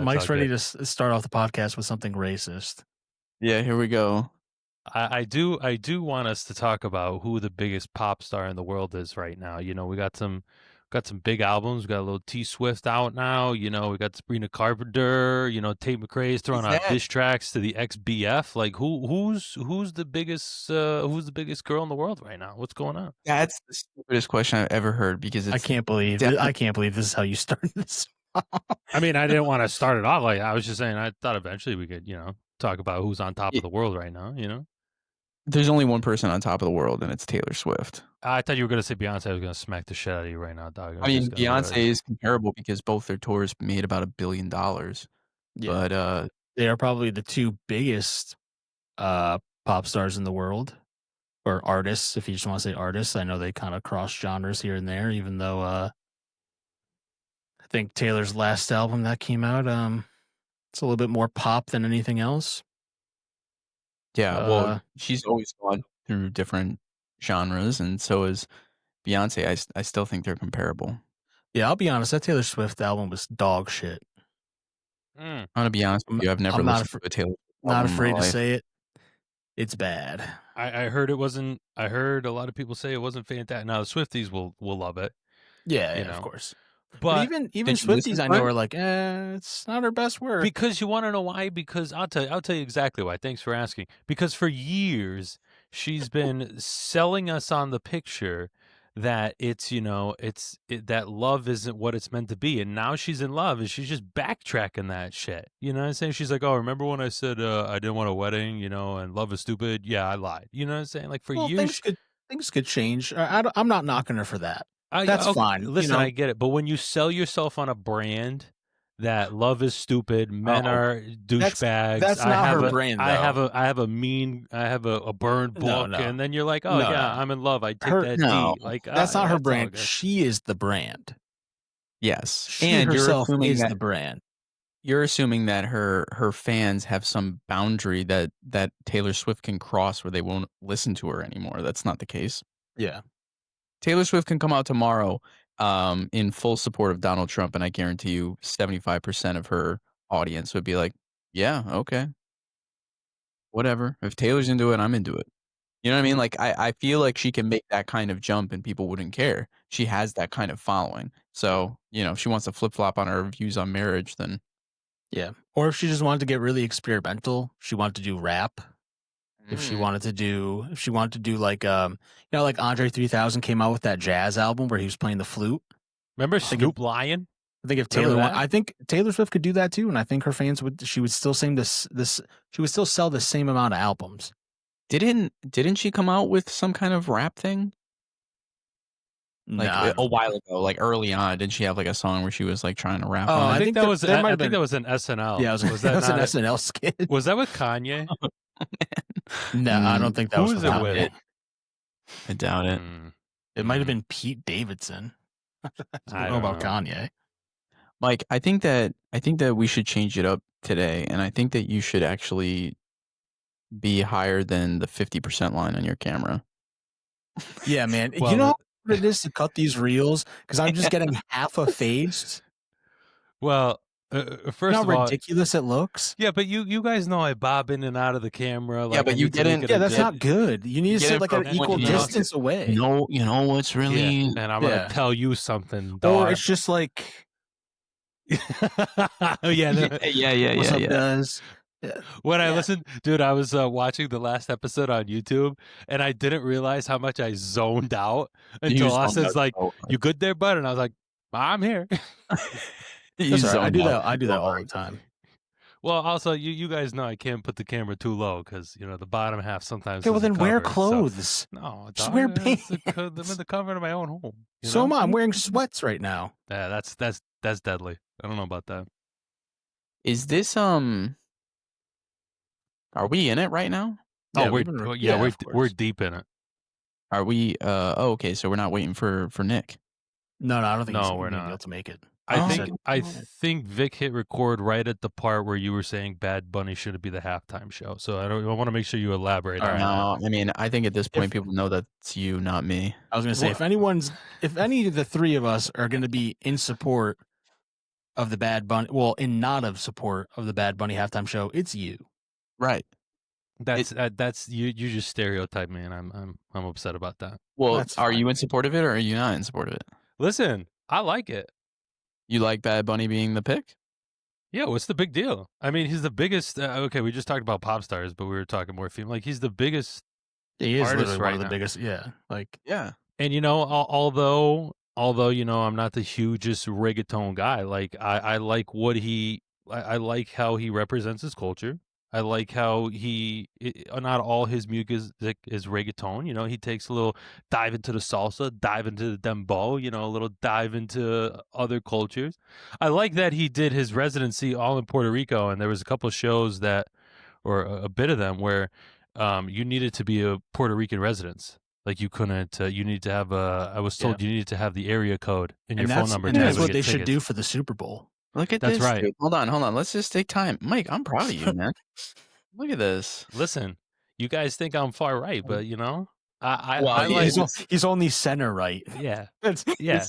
Mike's ready to start off the podcast with something racist. Yeah, here we go. I do want us to talk about who the biggest pop star in the world is right now. You know, we got some big albums. We got a little T Swift out now. You know, we got Sabrina Carpenter. You know, Tate McRae's throwing out diss tracks to the XBF. Like, who's the biggest girl in the world right now? What's going on? That's the stupidest question I've ever heard because I can't believe this is how you started this. I mean, I didn't want to start it off like I was just saying. I thought eventually we could, talk about who's on top of the world right now. There's only one person on top of the world, and it's Taylor Swift. I thought you were going to say Beyonce. I was going to smack the shit out of you right now, dog. I mean, Beyonce is comparable because both their tours made about $1 billion. Yeah. But they are probably the two biggest pop stars in the world, or artists, if you just want to say artists. I know they kind of cross genres here and there, even though I think Taylor's last album that came out, it's a little bit more pop than anything else. Yeah, well, she's always gone through different genres, and so is Beyonce. I still think they're comparable. Yeah, I'll be honest. That Taylor Swift album was dog shit. I'm gonna be honest with you. I've never listened to a Taylor Swift album. Not afraid to say it. It's bad. I heard it wasn't. I heard a lot of people say it wasn't fantastic. Now the Swifties will love it. Yeah, of course. But even Swifties, I know, are like, it's not her best work. Because you want to know why? Because I'll tell you exactly why. Thanks for asking. Because for years she's been selling us on the picture that it's that love isn't what it's meant to be, and now she's in love, and she's just backtracking that shit. You know what I'm saying? She's like, oh, remember when I said I didn't want a wedding, and love is stupid? Yeah, I lied. You know what I'm saying? Like for years, things could change. I'm not knocking her for that. That's fine. Listen, I get it. But when you sell yourself on a brand that love is stupid, men are douchebags. That's not her brand, though. I have a burned book, and then you're like, oh yeah, I'm in love. I take that D. Like that's not her brand. She is the brand. Yes, she herself is the brand. You're assuming that her fans have some boundary that Taylor Swift can cross where they won't listen to her anymore. That's not the case. Yeah. Taylor Swift can come out tomorrow in full support of Donald Trump, and I guarantee you 75% of her audience would be like, yeah, okay. Whatever. If Taylor's into it, I'm into it. You know what I mean? Like, I feel like she can make that kind of jump and people wouldn't care. She has that kind of following. So, if she wants to flip-flop on her views on marriage, then... Yeah. Or if she just wanted to get really experimental, she wanted to do rap. If she wanted to do like, like Andre 3000 came out with that jazz album where he was playing the flute. Remember Snoop Lion? I think if Taylor, I think Taylor Swift could do that too, and I think her fans she would still sing this. She would still sell the same amount of albums. Didn't she come out with some kind of rap thing? Like a while ago, like early on, didn't she have like a song where she was like trying to rap? I think that was an SNL. Yeah, was that an SNL skit? Was that with Kanye? No, I don't think that was it with. I doubt it. It might have been Pete Davidson. I don't know about Kanye. Mike, I think that we should change it up today, and I think that you should actually be higher than the 50% line on your camera. Yeah, man. Well, you know what it is to cut these reels? Because I'm just getting half a face. Well, first of all, ridiculous it looks. Yeah, but you guys know I bob in and out of the camera. Like, yeah, but you didn't. Yeah, that's not good. You need to sit like an equal distance away. You know what's really? Yeah, and I'm gonna tell you something, dog. Or it's just like. Yeah. What's up, guys? Yeah. When I listened, dude, I was watching the last episode on YouTube, and I didn't realize how much I zoned out until Austin's like, "You good there, bud?" And I was like, "I'm here." I do that all the time. Well, also, you guys know I can't put the camera too low because the bottom half sometimes. Okay, well then wear covered, clothes. So. No, just wear pants. I'm in the comfort of my own home. So am I. I'm wearing sweats right now. Yeah, that's deadly. I don't know about that. Is this Are we in it right now? Oh, we're deep in it. Are we? Okay, so we're not waiting for Nick. No, I don't think we're not able to make it. I think Vic hit record right at the part where you were saying Bad Bunny should be the halftime show. So I want to make sure you elaborate. No, I mean, I think at this point people know that's you, not me. I was going to say if any of the three of us are going to be in support of the Bad Bunny, in not of support of the Bad Bunny halftime show, it's you. Right. That's you just stereotype me, and I'm upset about that. Well, That's are fine. you in support of it or are you not in support of it? Listen, I like it. You like Bad Bunny being the pick? Yeah, what's the big deal? I mean, he's the biggest. Okay, we just talked about pop stars, but we were talking more female. Like, he's the biggest He is artist literally one right of the now. biggest. Yeah, like Yeah. And although I'm not the hugest reggaeton guy. Like, I like what I like how he represents his culture. I like how not all his music is reggaeton. He takes a little dive into the salsa, dive into the dembow, a little dive into other cultures. I like that he did his residency all in Puerto Rico, and there was a couple of shows or a bit of them where you needed to be a Puerto Rican resident. Like, you couldn't. You need to have I was told you needed to have the area code in your phone number. And to be that's able to what they get should do tickets. for the Super Bowl. Look at That's this. right. Dude. Hold on. Let's just take time. Mike, I'm proud of you, man. Look at this. Listen, you guys think I'm far right, but I yeah, like. He's only center right. Yeah, That's yeah.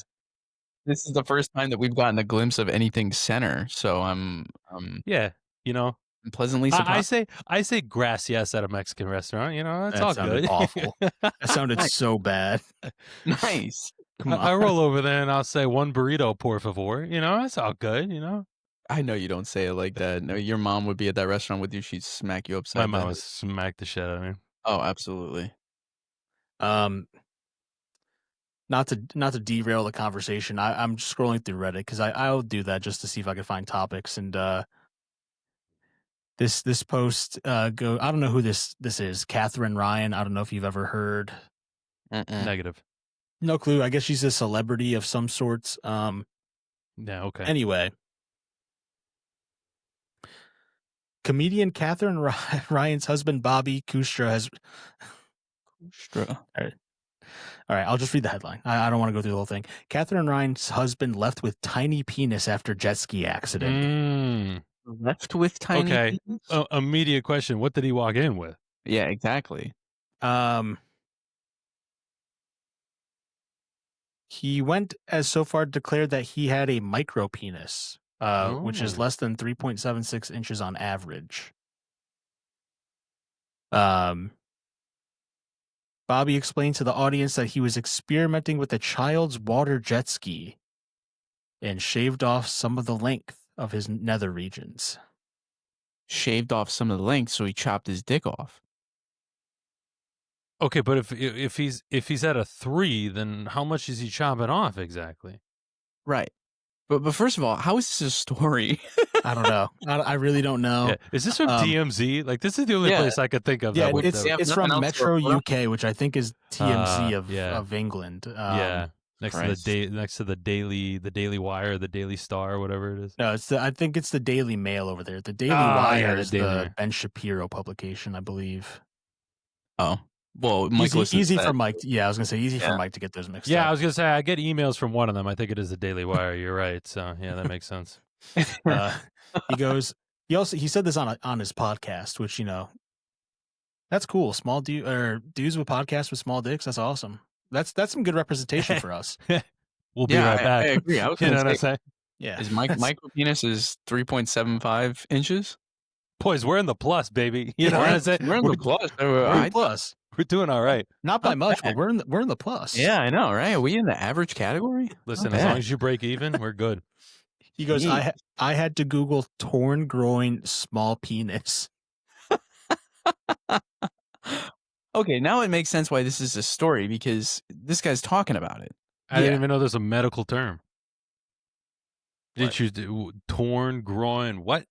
This is the first time that we've gotten a glimpse of anything center, so I'm Yeah. pleasantly surprised. I say gracias at a Mexican restaurant. That's that all sounded good. awful. That sounded so bad. Nice. Come on. I roll over there and I'll say one burrito, por favor. That's all good. I know you don't say it like that. No, your mom would be at that restaurant with you. She'd smack you upside My the mom head. would smack the shit out of me. Oh, absolutely. Not to derail the conversation. I'm scrolling through Reddit because I'll do that just to see if I can find topics. And this post I don't know who this is. Catherine Ryan. I don't know if you've ever heard. Negative. No clue. I guess she's a celebrity of some sorts. Yeah. Okay. Anyway, comedian Catherine Ryan's husband Bobby Kustra has. All right, I'll just read the headline. I don't want to go through the whole thing. Catherine Ryan's husband left with tiny penis after jet ski accident. Left with tiny penis? Immediate question. What did he walk in with? Yeah, exactly. He went as so far declared that he had a micro penis, which is less than 3.76 inches on average. Bobby explained to the audience that he was experimenting with a child's water jet ski and shaved off some of the length of his nether regions. Shaved off some of the length, so he chopped his dick off. Okay, but if he's at a 3, then how much is he chopping off exactly? Right. But first of all, how is this a story? I don't know. I really don't know. Yeah. Is this from TMZ? Like, this is the only place I could think of. Yeah, it's from Metro UK, which I think is TMZ of England. Next to the Daily Wire, the Daily Star, whatever it is. No, I think it's the Daily Mail over there. The Daily Wire is the Ben Shapiro publication, I believe. Oh. Well, Mike easy for Mike. Yeah, I was gonna say easy for Mike to get those mixed up. Yeah, I was gonna say I get emails from one of them. I think it is the Daily Wire. You're right. So yeah, that makes sense. He goes. He said this on his podcast, which that's cool. Dudes with podcasts with small dicks. That's awesome. That's some good representation for us. We'll be right back. I agree. I was gonna what I'm saying? Yeah. Is micro penis is 3.75 inches? Boys, we're in the plus, baby. You know what I'm saying? We're in the plus. We're in plus. We're doing all right. Not by much, but we're in the plus. Yeah, I know, right? Are we in the average category? Listen, as long as you break even, we're good. He goes, I had to Google torn groin, small penis. Okay, now it makes sense why this is a story, because this guy's talking about it. I didn't even know there's a medical term. Did you do torn groin? What?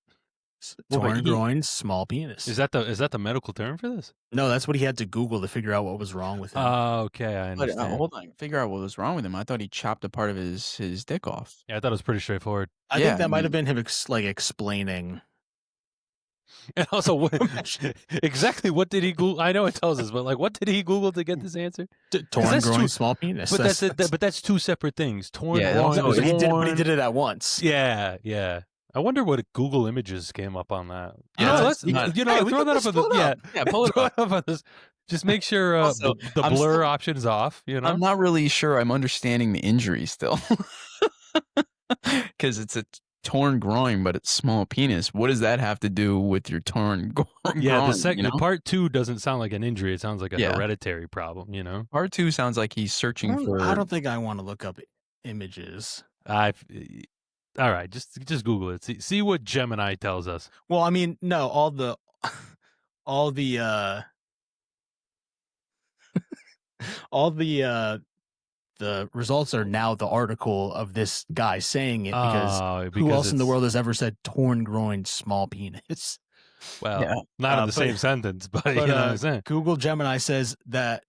Torn groin, small penis. Is that the medical term for this? No, that's what he had to Google to figure out what was wrong with him. Oh, okay, I understand. But, hold on, figure out what was wrong with him. I thought he chopped a part of his dick off. Yeah, I thought it was pretty straightforward. I think that might have been him explaining. And also, exactly what did he Google? I know it tells us, but what did he Google to get this answer? Torn groin, small penis. But that's two separate things. Torn groin. But he did it at once. Yeah. I wonder what Google Images came up on that. Yeah, throw that up on the pull it up on this. Just make sure also, the blur option is off. I'm not really sure I'm understanding the injury still, because it's a torn groin, but it's small penis. What does that have to do with your torn Yeah, groin, you know? part 2 doesn't sound like an injury, it sounds like a Yeah. hereditary problem, you know? Part 2 sounds like he's searching I for don't think I want to look up images. I've Alright, just Google it. See what Gemini tells us. Well, I mean, no, all the all the all the results are now the article of this guy saying it, because Oh, who because else in the it's world has ever said torn groin, small penis? well, yeah. not in the But same sentence, but you but know what I'm saying? Google Gemini says that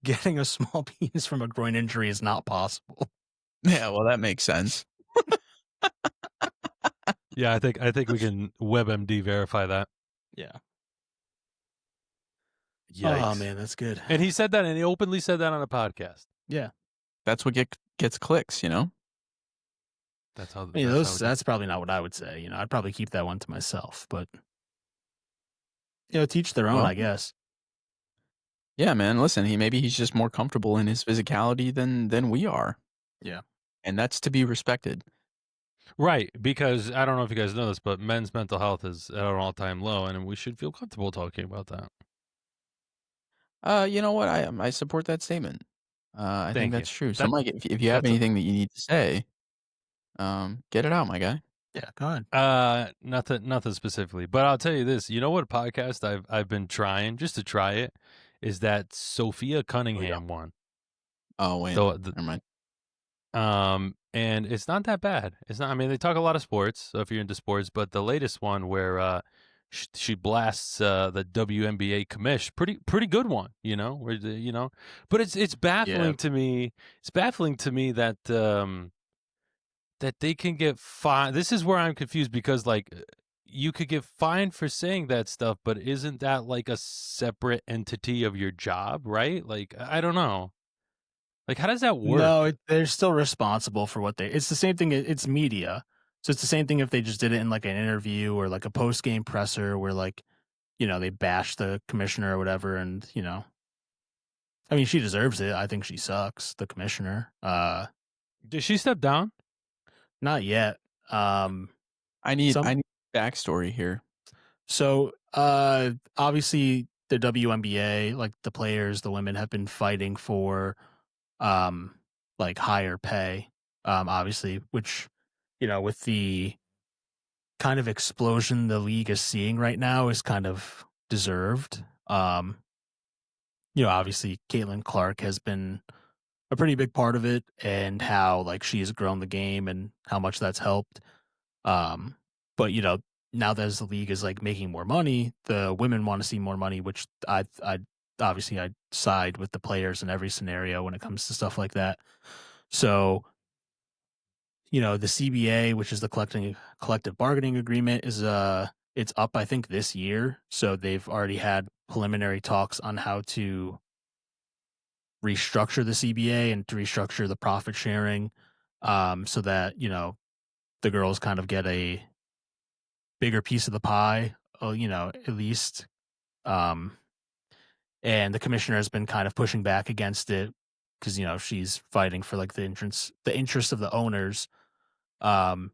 getting a small penis from a groin injury is not possible. Yeah, well, that makes sense. Yeah, I think we can WebMD verify that. Yeah. Oh Yikes. man, that's good. And he said that, and he openly said that on a podcast. Yeah. That's what gets clicks, you know? That's how I mean, that's how it that's probably not what I would say. I'd probably keep that one to myself, but teach their own, Well, I guess. yeah, man, listen, he's just more comfortable in his physicality than we are, Yeah. and that's to be respected. Right, because I don't know if you guys know this, but men's mental health is at an all-time low, and we should feel comfortable talking about that. You know what? I support that statement. I think Thank you. that's true. So, That Mike, if you have that's anything that you need to say, get it out, my guy. Yeah, go ahead. nothing specifically, but I'll tell you this. You know what podcast I've been trying just to try it is that Sophia Here we go. Cunningham one. Oh, wait. The Never mind. and it's not that bad. It's not. I mean, they talk a lot of sports, so if you're into sports, but the latest one where she blasts the WNBA commish, pretty good one, where but it's Yeah. baffling to me. It's baffling to me that that they can get fined. This is where I'm confused because you could get fined for saying that stuff, but isn't that like a separate entity of your job, right? Like I don't know. Like how does that work? No, they're still responsible for what they. It's the same thing. It's media, so it's the same thing if they just did it in like an interview or like a post game presser where they bash the commissioner or whatever, and I mean, she deserves it. I think she sucks, the commissioner. Did she step down? Not yet. I need Some backstory here. So, obviously the WNBA, like the players, the women have been fighting for, like higher pay, obviously, which, with the kind of explosion the league is seeing right now is kind of deserved. Obviously Caitlin Clark has been a pretty big part of it, and how like she has grown the game and how much that's helped. But now that as the league is like making more money, the women want to see more money, which I obviously I side with the players in every scenario when it comes to stuff like that. So, the CBA, which is the collective bargaining agreement, is it's up I think this year. So they've already had preliminary talks on how to restructure the CBA and to restructure the profit sharing, so that the girls kind of get a bigger piece of the pie, at least. Um, and the commissioner has been kind of pushing back against it because she's fighting for like the interest of the owners. Um,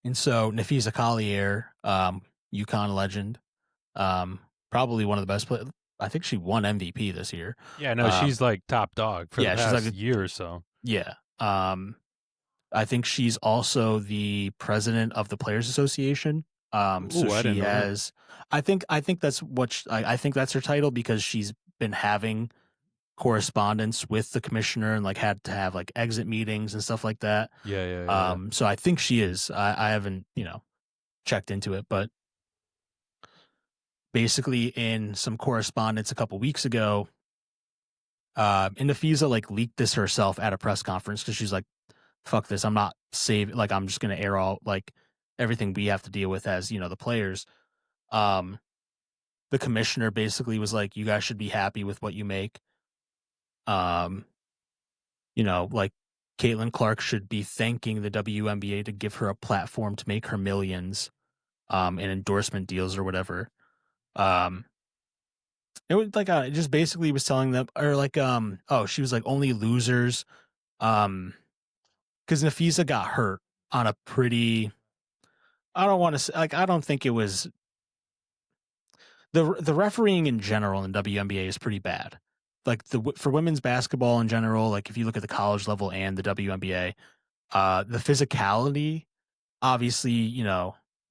and so Nafisa Collier, UConn legend, probably one of the best players. I think she won MVP this year. Yeah, no, she's like top dog for the Yeah, she's like past year or so. yeah. I think she's also the president of the Players Association. So Ooh, I she didn't know that. has. I think that's I think that's her title because she's been having correspondence with the commissioner and like had to have like exit meetings and stuff like that. Yeah. So I think she is. I haven't checked into it, but basically in some correspondence a couple weeks ago, Nafisa like leaked this herself at a press conference because she's like, fuck this. I'm not saving. Like, I'm just going to air all like everything we have to deal with as, the players. Um, the commissioner basically was like, you guys should be happy with what you make. Um, like Caitlin Clark should be thanking the WNBA to give her a platform to make her millions, in endorsement deals or whatever. It was like, it just basically was telling them, or like, she was like only losers. Cause Nafisa got hurt on a pretty. I don't want to say like I don't think it was the refereeing in general in WNBA is pretty bad. Like for women's basketball in general, like if you look at the college level and the WNBA, the physicality, obviously,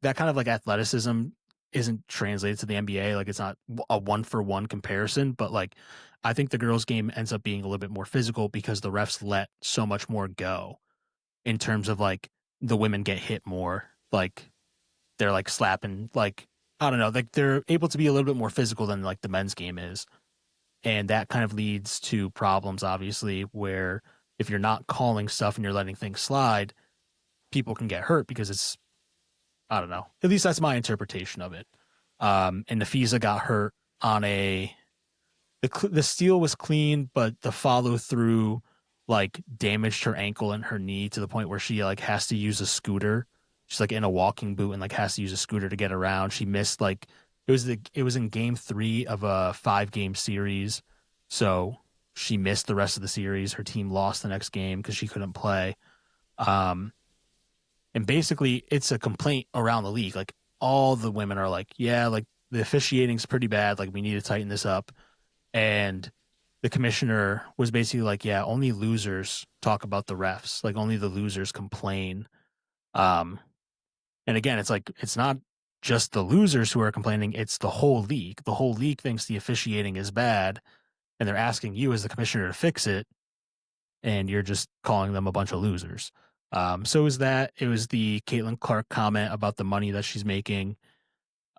that kind of like athleticism isn't translated to the NBA. Like it's not a one for one comparison, but like I think the girls' game ends up being a little bit more physical because the refs let so much more go in terms of like the women get hit more. Like they're like slapping, like I don't know, like they're able to be a little bit more physical than like the men's game is. And that kind of leads to problems, obviously, where if you're not calling stuff and you're letting things slide, people can get hurt because it's, I don't know. At least that's my interpretation of it. And Nafisa got hurt on the steal was clean, but the follow through like damaged her ankle and her knee to the point where she like has to use a scooter. She's like in a walking boot and like has to use a scooter to get around. She missed like it was in game 3 of a 5-game series. So she missed the rest of the series. Her team lost the next game because she couldn't play. Um, and basically it's a complaint around the league. Like all the women are like, yeah, like the officiating's pretty bad. Like we need to tighten this up. And the commissioner was basically like, yeah, only losers talk about the refs. Like only the losers complain. Um, and again, it's like, it's not just the losers who are complaining. It's the whole league. The whole league thinks the officiating is bad and they're asking you as the commissioner to fix it. And you're just calling them a bunch of losers. So is that it was the Caitlin Clark comment about the money that she's making.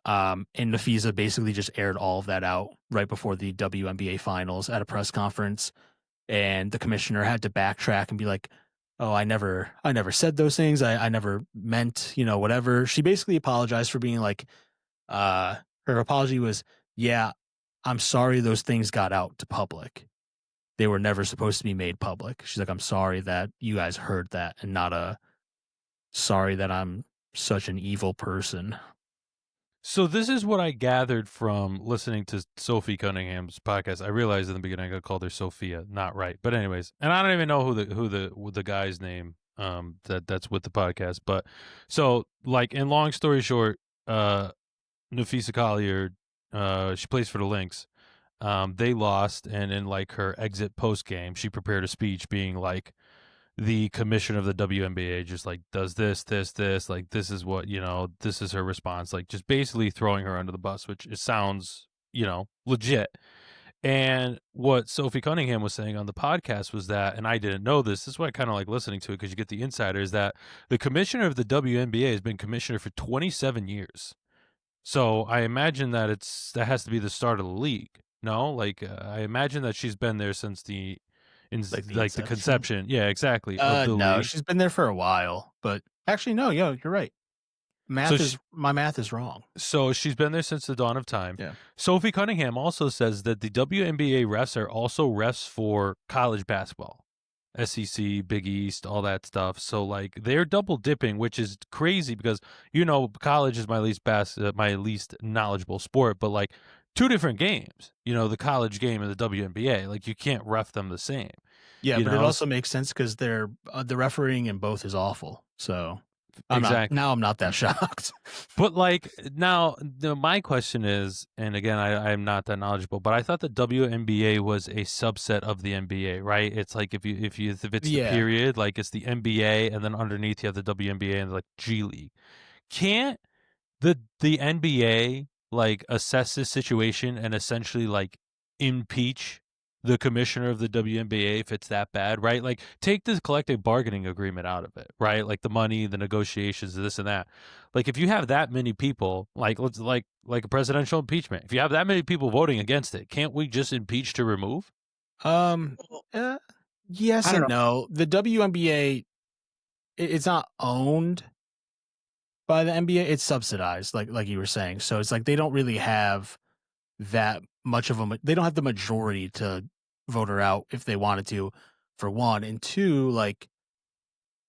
And Nafisa basically just aired all of that out right before the WNBA finals at a press conference. And the commissioner had to backtrack and be like, oh, I never said those things. I never meant, whatever. She basically apologized for being like, her apology was, yeah, I'm sorry those things got out to public. They were never supposed to be made public. She's like, I'm sorry that you guys heard that and not sorry that I'm such an evil person. So this is what I gathered from listening to Sophie Cunningham's podcast. I realized in the beginning I called her Sophia, not right. But anyways, and I don't even know who the guy's name that's with the podcast. But so like in long story short, Nafisa Collier, she plays for the Lynx. They lost, and in like her exit post game, she prepared a speech being like, the commissioner of the WNBA just like does this, like this is what, this is her response, like just basically throwing her under the bus, which it sounds, legit. And what Sophie Cunningham was saying on the podcast was that, and I didn't know this is why I kind of like listening to it because you get the insider, is that the commissioner of the WNBA has been commissioner for 27 years. So I imagine that that has to be the start of the league. No, like I imagine that she's been there since Like the like the inception. conception. Yeah, exactly. Of the No, league. she's been there for a while, but actually, no, you're right. So My math is wrong. So she's been there since the dawn of time. Yeah. Sophie Cunningham also says that the WNBA refs are also refs for college basketball, SEC, Big East, all that stuff. So like they're double dipping, which is crazy because college is my least knowledgeable sport, but like two different games. The college game and the WNBA, like you can't ref them the same. Yeah, but it also makes sense because they're the refereeing in both is awful. So I'm not that shocked. But like now, my question is, and again, I'm not that knowledgeable, but I thought the WNBA was a subset of the NBA, right? It's like if it's the period, like it's the NBA, and then underneath you have the WNBA and like G League. Can't the NBA like assess this situation and essentially like impeach the commissioner of the WNBA if it's that bad, right? Like take this collective bargaining agreement out of it, right? Like the money, the negotiations, this and that. Like if you have that many people, like let's like a presidential impeachment, if you have that many people voting against it, can't we just impeach to remove? Yes and no. The WNBA, it's not owned by the NBA. It's subsidized, like you were saying. So it's like they don't really have that much of they don't have the majority to vote her out if they wanted to, for one. And two, like,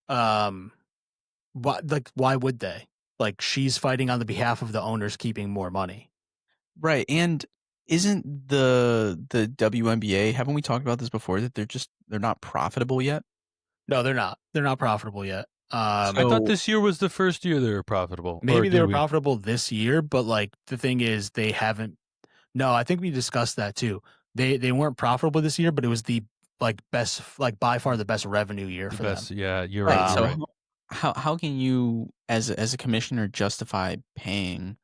why would they? Like, she's fighting on the behalf of the owners keeping more money. Right. And isn't the WNBA, haven't we talked about this before, that they're not profitable yet? No, they're not. They're not profitable yet. I thought So this year was the first year they were profitable, or maybe they did were we? profitable this year, but like the thing is they haven't. No, I think we discussed that too. They weren't profitable this year, but it was the like best, like by far the best revenue year The for them. best, yeah, you're right, right, you're so Um, right. how can you as a commissioner justify paying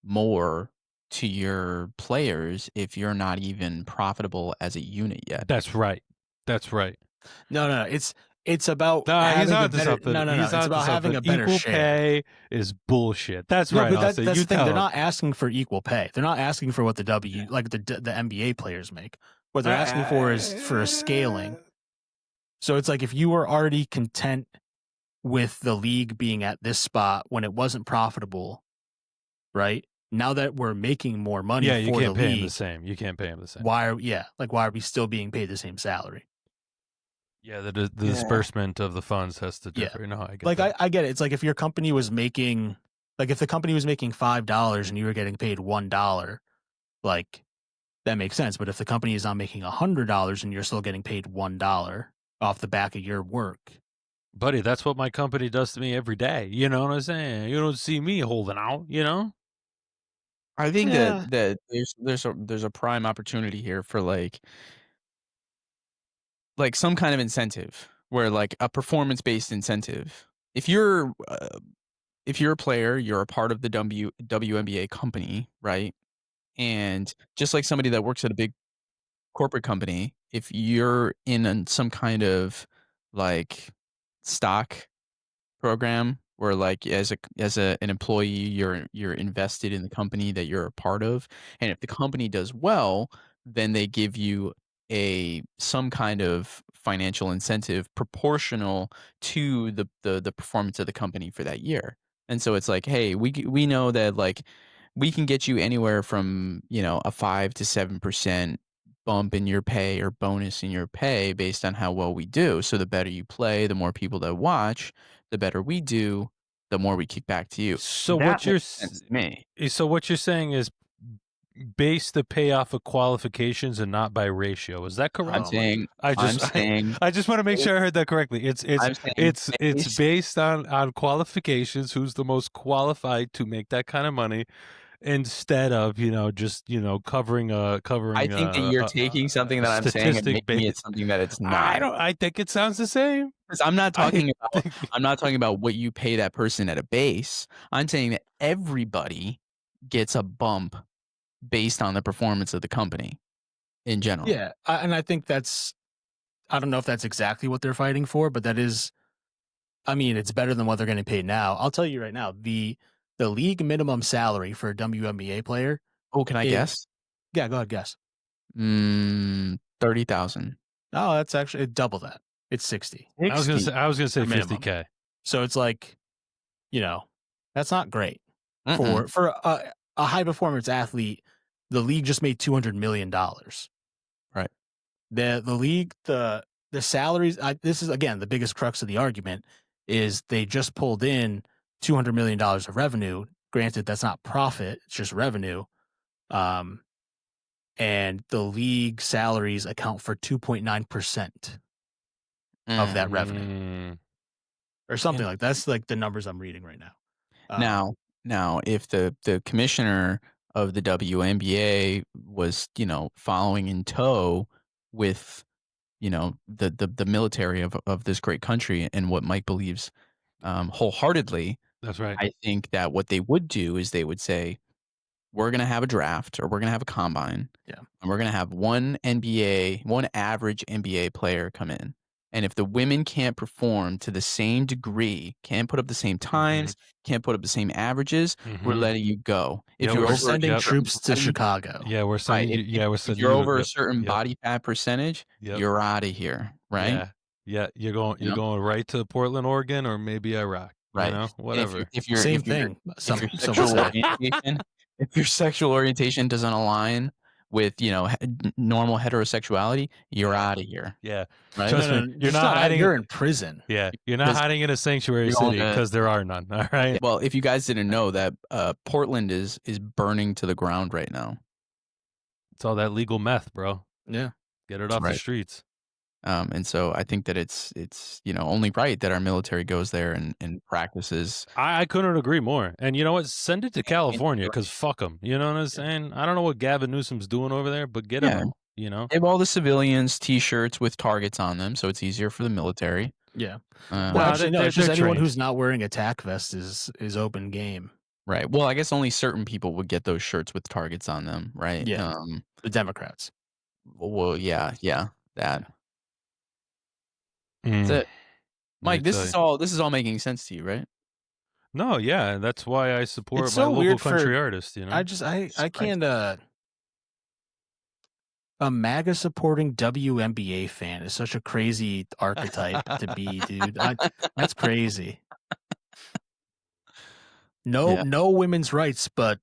more to your players if you're not even profitable as a unit yet? That's right. That's right. no, it's about Nah, he's having a on to better. something. No, He's it's on to about having something. a better Equal share. pay is bullshit. That's No, right, but Austin. that's You the thing. tell They're him. not asking for equal pay. They're not asking for what the the NBA players make. What they're asking for is for a scaling. So it's like if you were already content with the league being at this spot when it wasn't profitable, right? Now that we're making more money Yeah, you for the can't pay him the league, same. You can't pay him the same. why are we still being paid the same salary? Yeah, the Yeah. disbursement of the funds has to Yeah. differ. No, I get Like that. I get it. It's like if your company was making like if the company was making $5 and you were getting paid $1, like that makes sense. But if the company is not making $100 and you're still getting paid $1 off the back of your work, Buddy, that's what my company does to me every day. You know what I'm saying? You don't see me holding out, you know? I think that yeah, there's a prime opportunity here for like some kind of incentive where like a performance based incentive. If you're if you're a player, you're a part of the WNBA company, right? And just like somebody that works at a big corporate company, if you're in some kind of like stock program where like an employee you're invested in the company that you're a part of, and if the company does well, then they give you a some kind of financial incentive proportional to the performance of the company for that year. And so it's like, hey, we know that like we can get you anywhere from, a 5 to 7% bump in your pay or bonus in your pay based on how well we do. So the better you play, the more people that watch, the better we do, the more we kick back to you. So That what makes sense to me. what you're saying is base the payoff of qualifications and not by ratio. Is that I'm correct? oh my god. saying I I'm just saying I just want to make base sure I heard that correctly. I'm saying It's base based on qualifications, who's the most qualified to make that kind of money instead of, just, I covering think that you're taking something a that I'm saying and statistic making ba- it something that it's I not. don't I think it sounds the same. 'Cause I'm not I talking about think I'm not talking about what you pay that person at a base. I'm saying that everybody gets a bump based on the performance of the company in general. Yeah, and I think that's I don't know if that's exactly what they're fighting for, but that is I mean, it's better than what they're getting paid now. I'll tell you right now, the league minimum salary for a WNBA player Oh, can I is guess? yeah, go ahead, guess. 30,000. Oh, that's actually double that. It's 60 60. I was gonna for say minimum. 50K. So it's like, you know, that's not great Mm-mm. for a high performance athlete. The league just made $200 million. Right. The league the salaries. This is again the biggest crux of the argument is they just pulled in $200 million of revenue. Granted, that's not profit; it's just revenue. Um, and the league salaries account for 2.9% of that Mm. revenue, Mm, or something And like that's like the numbers I'm reading right now. now now if the commissioner of the WNBA was, following in tow with, the military of this great country and what Mike believes, wholeheartedly, that's right. I think that what they would do is they would say, we're gonna have a draft or we're gonna have a combine, Yeah. and we're gonna have one average NBA player come in. And if the women can't perform to the same degree, can't put up the same Mhm. times, can't put up the same averages, we're Mhm. letting you go. If Yeah, you're We're over a sending yep. certain troops to body, Chicago. Yeah, we're right, sending you. Yeah, we're if sending you're you. over a Yep. certain Yep. body fat percentage, Yep. you're out of here, right? Yeah. Yeah. You You're know? going right to Portland, Oregon, or maybe Iraq. Right. If Whatever. if your Same if your thing. if your Some would sexual say. orientation if your sexual orientation doesn't align with, normal heterosexuality, you're Yeah. out of here, Yeah. right? No, Trust me, no, you're just not not out. hiding. You're in prison. Yeah, you're not Because hiding in a sanctuary you're going city to because there are none. All yeah, right. well, if you guys didn't know that, Portland is burning to the ground right now. It's all that legal meth, bro. Yeah. Get it That's off the right. streets. And so I think that it's only right that our military goes there and practices. I couldn't agree more. And you know what? Send it to California because Anti-aggression. fuck them. You know what I'm Yeah. saying? I don't know what Gavin Newsom's doing over there, but get him Yeah, out. You know? give all the civilians T-shirts with targets on them, so it's easier for the military. Yeah. Well, No, actually, no. It's they're just anyone trained. who's not wearing a tack vest is open game. Right. Well, I guess only certain people would get those shirts with targets on them, right? Yeah, the Democrats. Well, yeah, that. That's Mm, it. let me Mike, this tell is you. all this is all making sense to you, right? No, yeah, that's why I It's support my so local weird for country artist. You I know? just I Surprise. can't a MAGA supporting WNBA fan is such a crazy archetype to be, dude. That's crazy. No, Yeah, no women's rights, but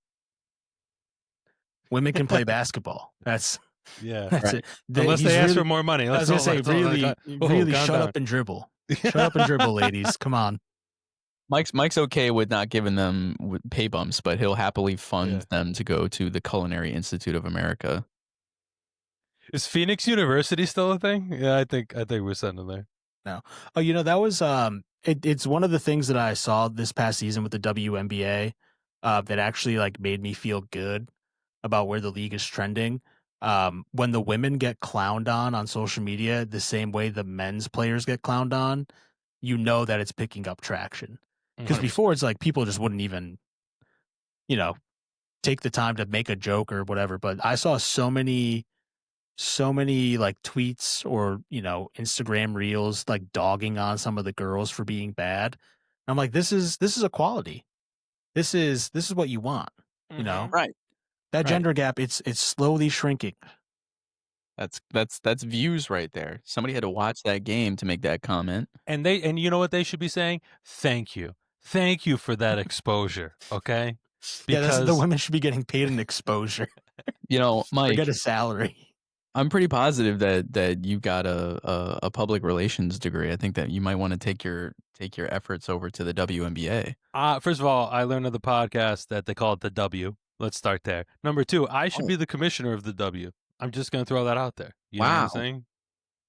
women can play basketball. That's Yeah. that's right. it. Unless they He's ask for really. more money. I was Let's gonna all. say, Let's all. Like, oh, really, calm shut down. up and dribble. Shut up and dribble, ladies. Come on. Mike's okay with not giving them pay bumps, but he'll happily Yeah. fund them to go to the Culinary Institute of America. Is Phoenix University still a thing? Yeah, I think we're sending there. No. Oh, that was it's one of the things that I saw this past season with the WNBA that actually like made me feel good about where the league is trending. When the women get clowned on social media the same way the men's players get clowned on, you know that it's picking up traction. Because 100%. before it's like people just wouldn't even, you know, take the time to make a joke or whatever. But I saw so many like tweets or Instagram reels like dogging on some of the girls for being bad. I'm like, this is equality. This is what you want. You know Right. that Right. gender gap. It's slowly shrinking. That's views right there. Somebody had to watch that game to make that comment. And you know what they should be saying? Thank you. Thank you for that exposure. Okay? Yeah, the Because women should be getting paid an exposure or Mike, get a salary. I'm pretty positive that you got a public relations degree. I think that you might want to take your efforts over to the WNBA. first of all, I learned on the podcast that they call it the W. Let's start there. Number 2, I should Oh, be the commissioner of the W. I'm just going to throw that out there. You know what I'm wow. saying?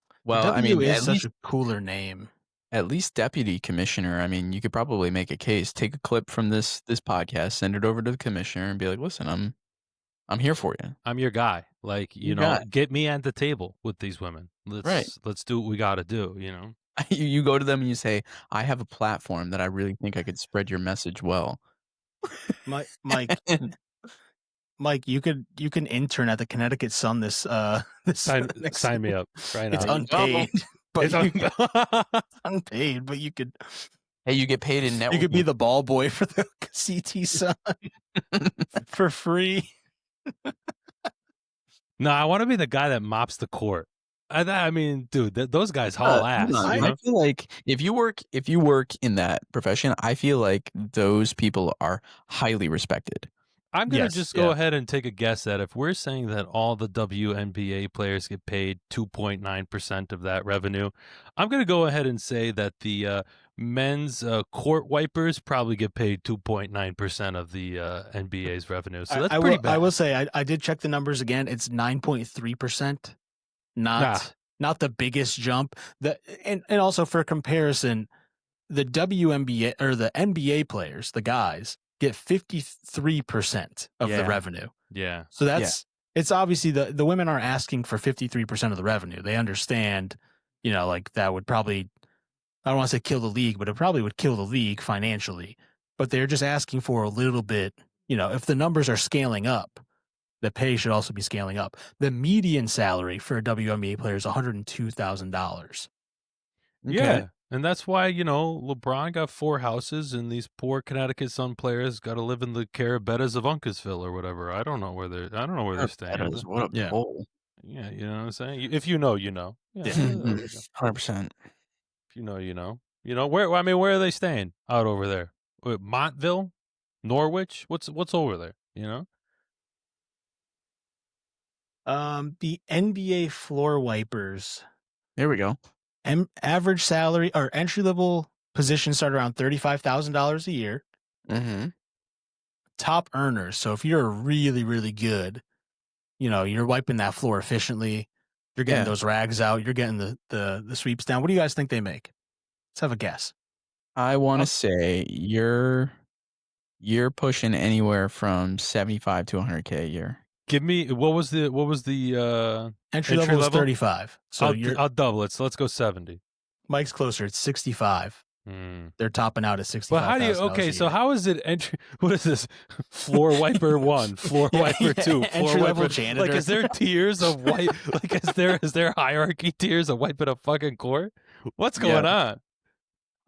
The Well, I W mean, is such a cooler name. at least deputy commissioner. I mean, you could probably make a case. Take a clip from this podcast, send it over to the commissioner, and be like, "Listen, I'm here for you. I'm your guy. Like, You got it." get me at the table with these women. Right. Let's do what we got to do, you know? You go to them and you say, "I have a platform that I really think I could spread your message well." Mike, Mike, Mike, you can intern at the Connecticut Sun this next Sign me year. up right It's now. There you go. unpaid, but It's on- unpaid, but you could Hey, you get paid in you could be networking. the ball boy for the CT Sun for free. No, I want to be the guy that mops the court. I mean, dude, those guys haul ass. Hold on. You I know? feel like if you work in that profession, I feel like those people are highly respected. I'm gonna Yes, just yeah. go ahead and take a guess that if we're saying that all the WNBA players get paid 2.9% of that revenue, I'm gonna go ahead and say that the men's court wipers probably get paid 2.9% of the NBA's revenue. So that's pretty bad. I will say I did check the numbers again. It's 9.3%. Nah. Not the biggest jump. And also for comparison, the WNBA or the NBA players, the guys, get 53% of the Yeah. revenue. Yeah. So it's obviously the women aren't asking for 53% of the revenue. They understand, like that would probably, I don't want to say kill the league, but it probably would kill the league financially. But they're just asking for a little bit, if the numbers are scaling up, the pay should also be scaling up. The median salary for a WNBA player is $102,000. Yeah. And that's why, LeBron got 4 houses and these poor Connecticut Sun players got to live in the Carabetas of Uncasville or whatever. I don't know where they're staying. But What a Yeah. bull. yeah, you know what I'm saying? If you know, you know. Yeah, Yeah. there we go. 100%. If you know, you know. Where where are they staying out over there? Montville? Norwich? What's over there, you know? The NBA floor wipers There we go. average salary or entry level positions start around $35,000 a year. Mm-hmm. Top earners. So if you're really, really good, you're wiping that floor efficiently. You're getting Yeah. those rags out. You're getting the sweeps down. What do you guys think they make? Let's have a guess. I wanna I'll say you're pushing anywhere from 75 to 100K a year. give me what was the Entry entry level is level? 35. So you're I'll double it. So let's go 70. Mike's closer. It's 65. Hmm. They're topping out at But how do you $65,000 okay, a so year. how is it entry what is this? Floor wiper 1, floor Yeah, wiper 2, floor entry level wiper janitor. like, is there tiers of white like, is there hierarchy tiers of wiping a fucking court? What's Yeah. going on?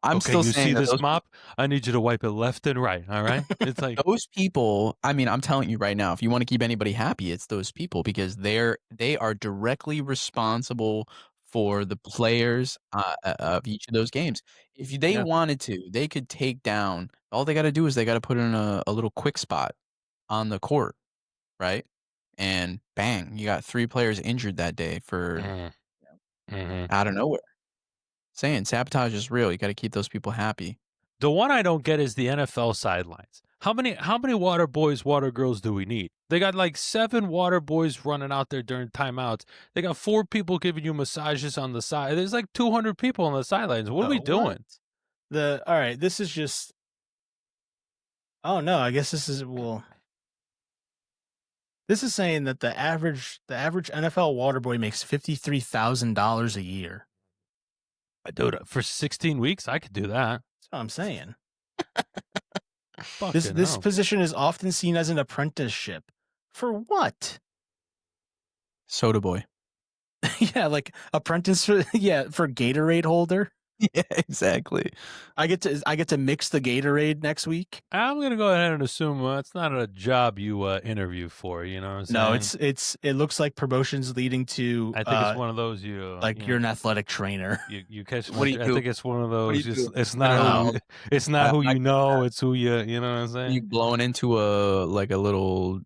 I'm Okay, still you see saying that this mop? I need you to wipe it left and right, alright? It's like those people, I mean, I'm telling you right now, if you wanna keep anybody happy, it's those people because they are directly responsible for the players, of each of those games. If they Yeah. wanted to, they could take down all they gotta do is they gotta put in a little quick spot on the court, right? And bang, you got 3 players injured that day for Mm, mhm. out of nowhere. Saying sabotage is real, you gotta keep those people happy. The one I don't get is the NFL sidelines. How many water boys, water girls do we need? They got like 7 water boys running out there during timeouts. They got 4 people giving you massages on the side. There's like 200 people on the sidelines. What are we Oh, doing? all right, this is just oh no, I guess this is this is saying that the average NFL water boy makes $53,000 a year. I do it for 16 weeks. I could do that. That's what I'm saying. This Fucking this hell. position is often seen as an apprenticeship. For what? Soda boy. Yeah, like apprentice for for Gatorade holder. Yeah, exactly. I get to mix the Gatorade next week. I'm gonna go ahead and assume it's not a job you interview for. You know what I'm No, saying? it looks like promotions leading to I think it's one of those like you're an athletic trainer. you catch What do my. you I do? think it's one of What do those. you do? It's I not don't who know. it's not I who I you know. It's who you know what I'm saying. you blowing into a like a little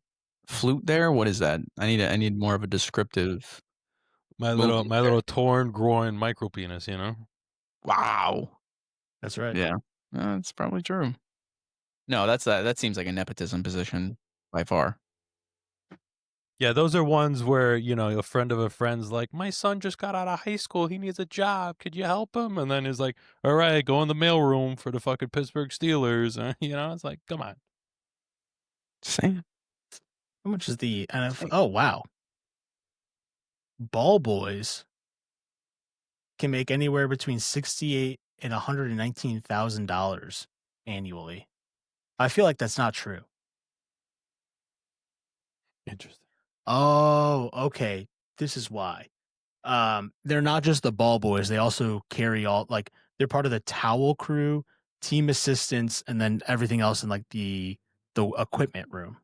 flute there? What is that? I need more of a descriptive movement My there. little torn groin micro penis. Wow. That's right. Yeah. That's probably true. No, that seems like a nepotism position by far. Yeah, those are ones where a friend of a friend's like, my son just got out of high school. He needs a job. Could you help him? And then he's like, all right, go in the mailroom for the fucking Pittsburgh Steelers. It's like, come on. Saying, How much is the NFL? saying. Oh wow, ball boys can make anywhere between 68 and $119,000 annually. I feel like that's not true. Interesting. Oh, okay. This is why. They're not just the ball boys. They also carry all like they're part of the towel crew, team assistants, and then everything else in like the equipment room.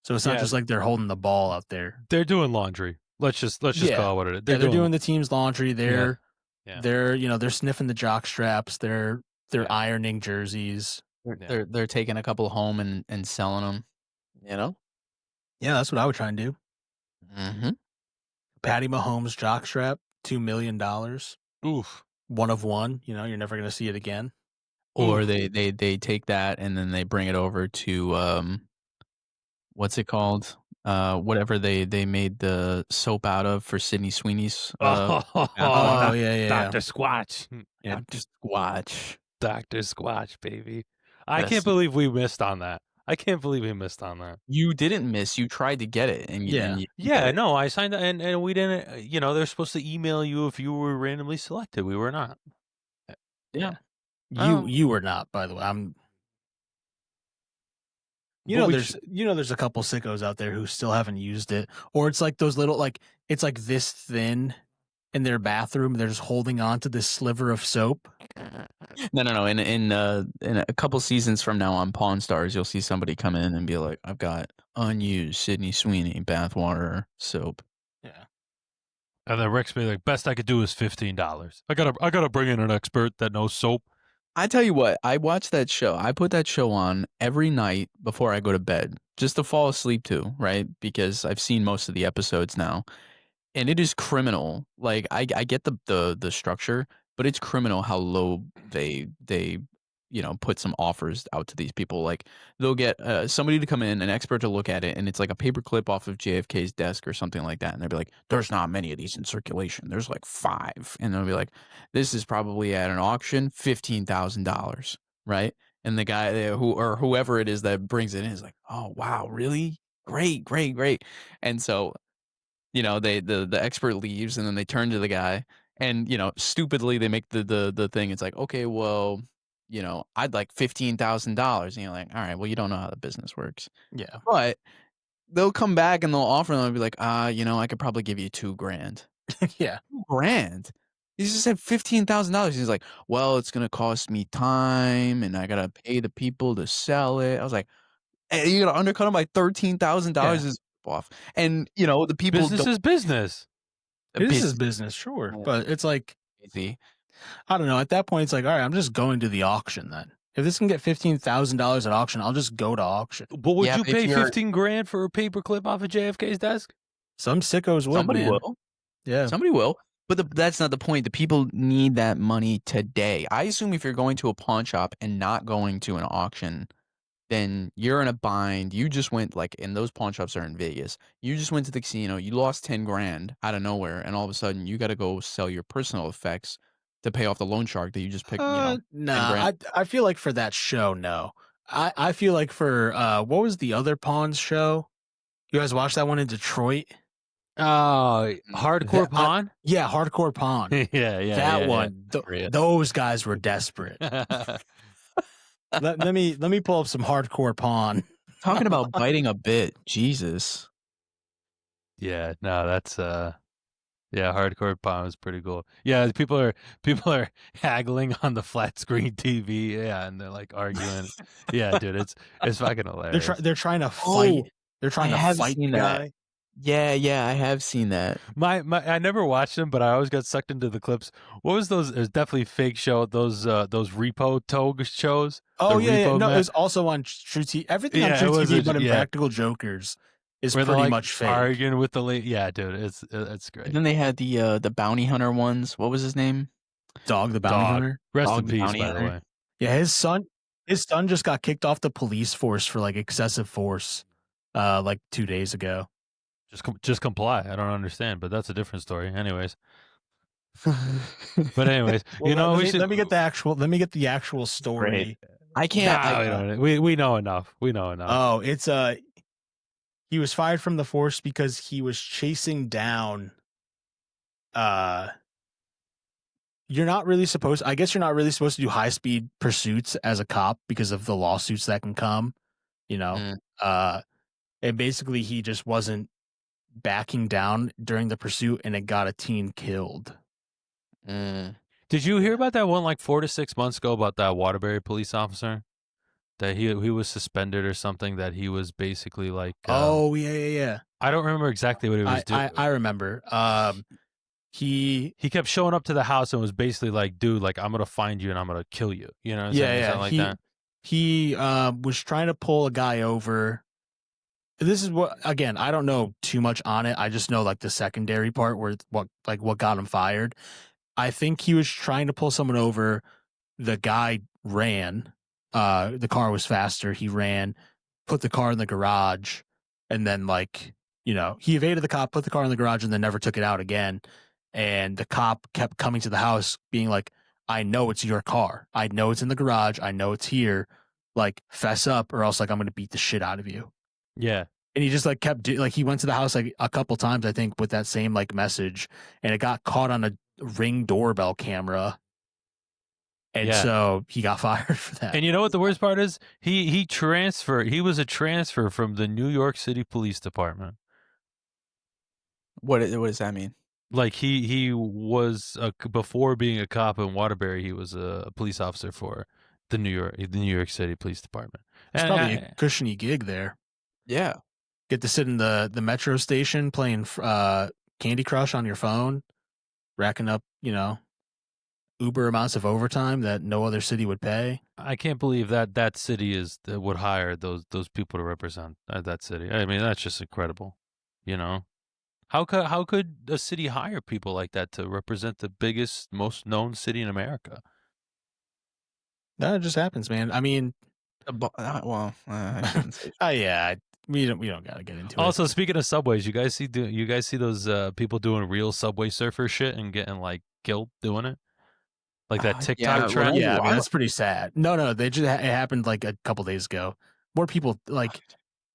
So it's not Yeah, just like they're holding the ball out there. they're doing laundry. Let's just Yeah. call it what it is. Yeah, They're they're doing doing the team's laundry. yeah, They're yeah, they're sniffing the jock straps. They're yeah, ironing jerseys. yeah. They're taking a couple home and selling them. You know? Yeah, that's what I would try and do. Mhm. Patty Mahomes jock strap, $2 million. Oof, One of one. You're never gonna see it again. Or oof. they take that and then they bring it over to, what's it called? Whatever they made the soap out of for Sydney Sweeney's, Oh, bath Oh water. yeah, yeah, yeah. Dr. Squatch. Yeah, Dr. Squatch. Dr. Squatch, baby. I can't Yes. believe we missed on that. I can't believe we missed on that. You didn't miss, you tried to get it, and Yeah. you didn't get Yeah, it. no, I signed that, and we didn't. They're supposed to email you if you were randomly selected. We were not. Yeah. You Oh, you were not, by the way. I'm But we there's a couple sickos out there who still haven't used it. Or it's like those little like it's like this thin in their bathroom. They're just holding on to this sliver of soap. no. In a couple seasons from now on Pawn Stars, you'll see somebody come in and be like, "I've got unused Sydney Sweeney bathwater soap." Yeah. and then Rick's be like, best I could do is $15. I gotta bring in an expert that knows soap. I tell you what, I watch that show. I put that show on every night before I go to bed, just to fall asleep to, right? Because I've seen most of the episodes now, and it is criminal. Like I get the structure, but it's criminal how low they put some offers out to these people. Like they'll get somebody to come in, an expert to look at it, and it's like a paperclip off of JFK's desk or something like that. And they'll be like, "There's not many of these in circulation. There's like 5." And they'll be like, "This is probably at an auction, $15,000, right?" And the guy or whoever it is that brings it in is like, "Oh wow, really? Great, great, great." And so the expert leaves, and then they turn to the guy, and, stupidly, they make the thing. It's like, "Okay, well, I'd like $15,000." And you're like, "Alright, well, you don't know how the business works." Yeah. But they'll come back and they'll offer them and be like, I could probably give you 2 grand." Yeah. 2 grand? He just said $15,000. He's like, "Well, it's gonna cost me time, and I gotta pay the people to sell it." I was like, "Hey, you gotta undercut him by Yeah. $13,000 is off." And, the people Business don't is business. This is business business, sure, but it's like, crazy. I don't know, at that point, it's like, "Alright, I'm just going to the auction then. If this can get $15,000 at auction, I'll just go to auction." But would Yeah, you but if pay you're 15 grand for a paperclip off of JFK's desk? Some sickos would, somebody man. will. Yeah. Somebody will. But that's not the point. The people need that money today. I assume if you're going to a pawn shop and not going to an auction, then you're in a bind. You just went and those pawn shops are in Vegas. You just went to the casino. You lost 10 grand out of nowhere, and all of a sudden you got to go sell your personal effects to pay off the loan shark that you just picked. 10 Nah, grand. I feel like for that show, no. I feel like for, what was the other Pawns show? You guys watched that one in Detroit? Oh, Mm, hardcore pawn? Yeah, Hardcore Pawn. Yeah, That yeah. one, yeah. those guys were desperate. Let me pull up some Hardcore Pawn. Talking about biting a bit. Jesus. Yeah, no, that's yeah, hardcore pawn was pretty cool. Yeah, people are haggling on the flat screen TV, yeah, and they're like arguing. Yeah, dude, it's fucking hilarious. They're trying to Oh, fight. They're I trying to have fight seen the that. guy. Yeah, I have seen that. My I never watched them, but I always got sucked into the clips. What was those? It was definitely fake show. Those repo toga shows. The Oh yeah. repo No, it man. was also on True TV. Everything on Yeah, it True was TV, but yeah. Impractical Jokers is Where they're pretty like much fake. arguing with the lady. Yeah, dude, it's And great. then they had the bounty hunter ones. What was his name? Dog the Bounty Dog. Hunter. Rest Dog in the peace, Bounty by the Hunter. way. Yeah, his son just got kicked off the police force for like excessive force, like 2 days ago. Just comply. I don't understand, but that's a different story. Anyways. But anyways, Well, we should. let me get the actual story. Great. I can't. Nah, we know enough. We know enough. Oh, it's he was fired from the force because he was chasing down you're not really supposed to do high speed pursuits as a cop because of the lawsuits that can come, Mm. and basically he just wasn't backing down during the pursuit and it got a teen killed. Did you hear about that one like 4 to 6 months ago about that Waterbury police officer? That he was suspended or something, that he was basically like Oh yeah. I don't remember exactly what he was doing. I remember. He kept showing up to the house and was basically like, dude, like I'm gonna find you and I'm gonna kill you. You know what I'm saying? Something like that. He was trying to pull a guy over. This is what, again, I don't know too much on it. I just know like the secondary part where what got him fired. I think he was trying to pull someone over. The guy ran. The car was faster. He ran, put the car in the garage, and then he evaded the cop, put the car in the garage, and then never took it out again. And the cop kept coming to the house being like, I know it's your car. I know it's in the garage. I know it's here. Like, fess up or else I'm going to beat the shit out of you. Yeah. And he just kept he went to the house like a couple times, I think, with that same message, and it got caught on a Ring doorbell camera. And so he got fired for that. And you know what the worst part is? He transferred. He was a transfer from the New York City Police Department. What does that mean? Like he was before being a cop in Waterbury, he was a police officer for the New York City Police Department. It's probably a cushiony gig there. Yeah. Get to sit in the metro station playing Candy Crush on your phone, racking up, uber amounts of overtime that no other city would pay. I can't believe that city would hire those people to represent that city. I mean, that's just incredible. How could a city hire people like that to represent the biggest, most known city in America? That just happens, man. I mean, I shouldn't say. yeah, we don't gotta get into it. Also, speaking of subways, you guys see those people doing real subway surfer shit and getting like killed doing it? Like that TikTok Yeah, when I trend? Yeah, I mean wa that's pretty sad. No, they just it happened like a couple days ago. More people like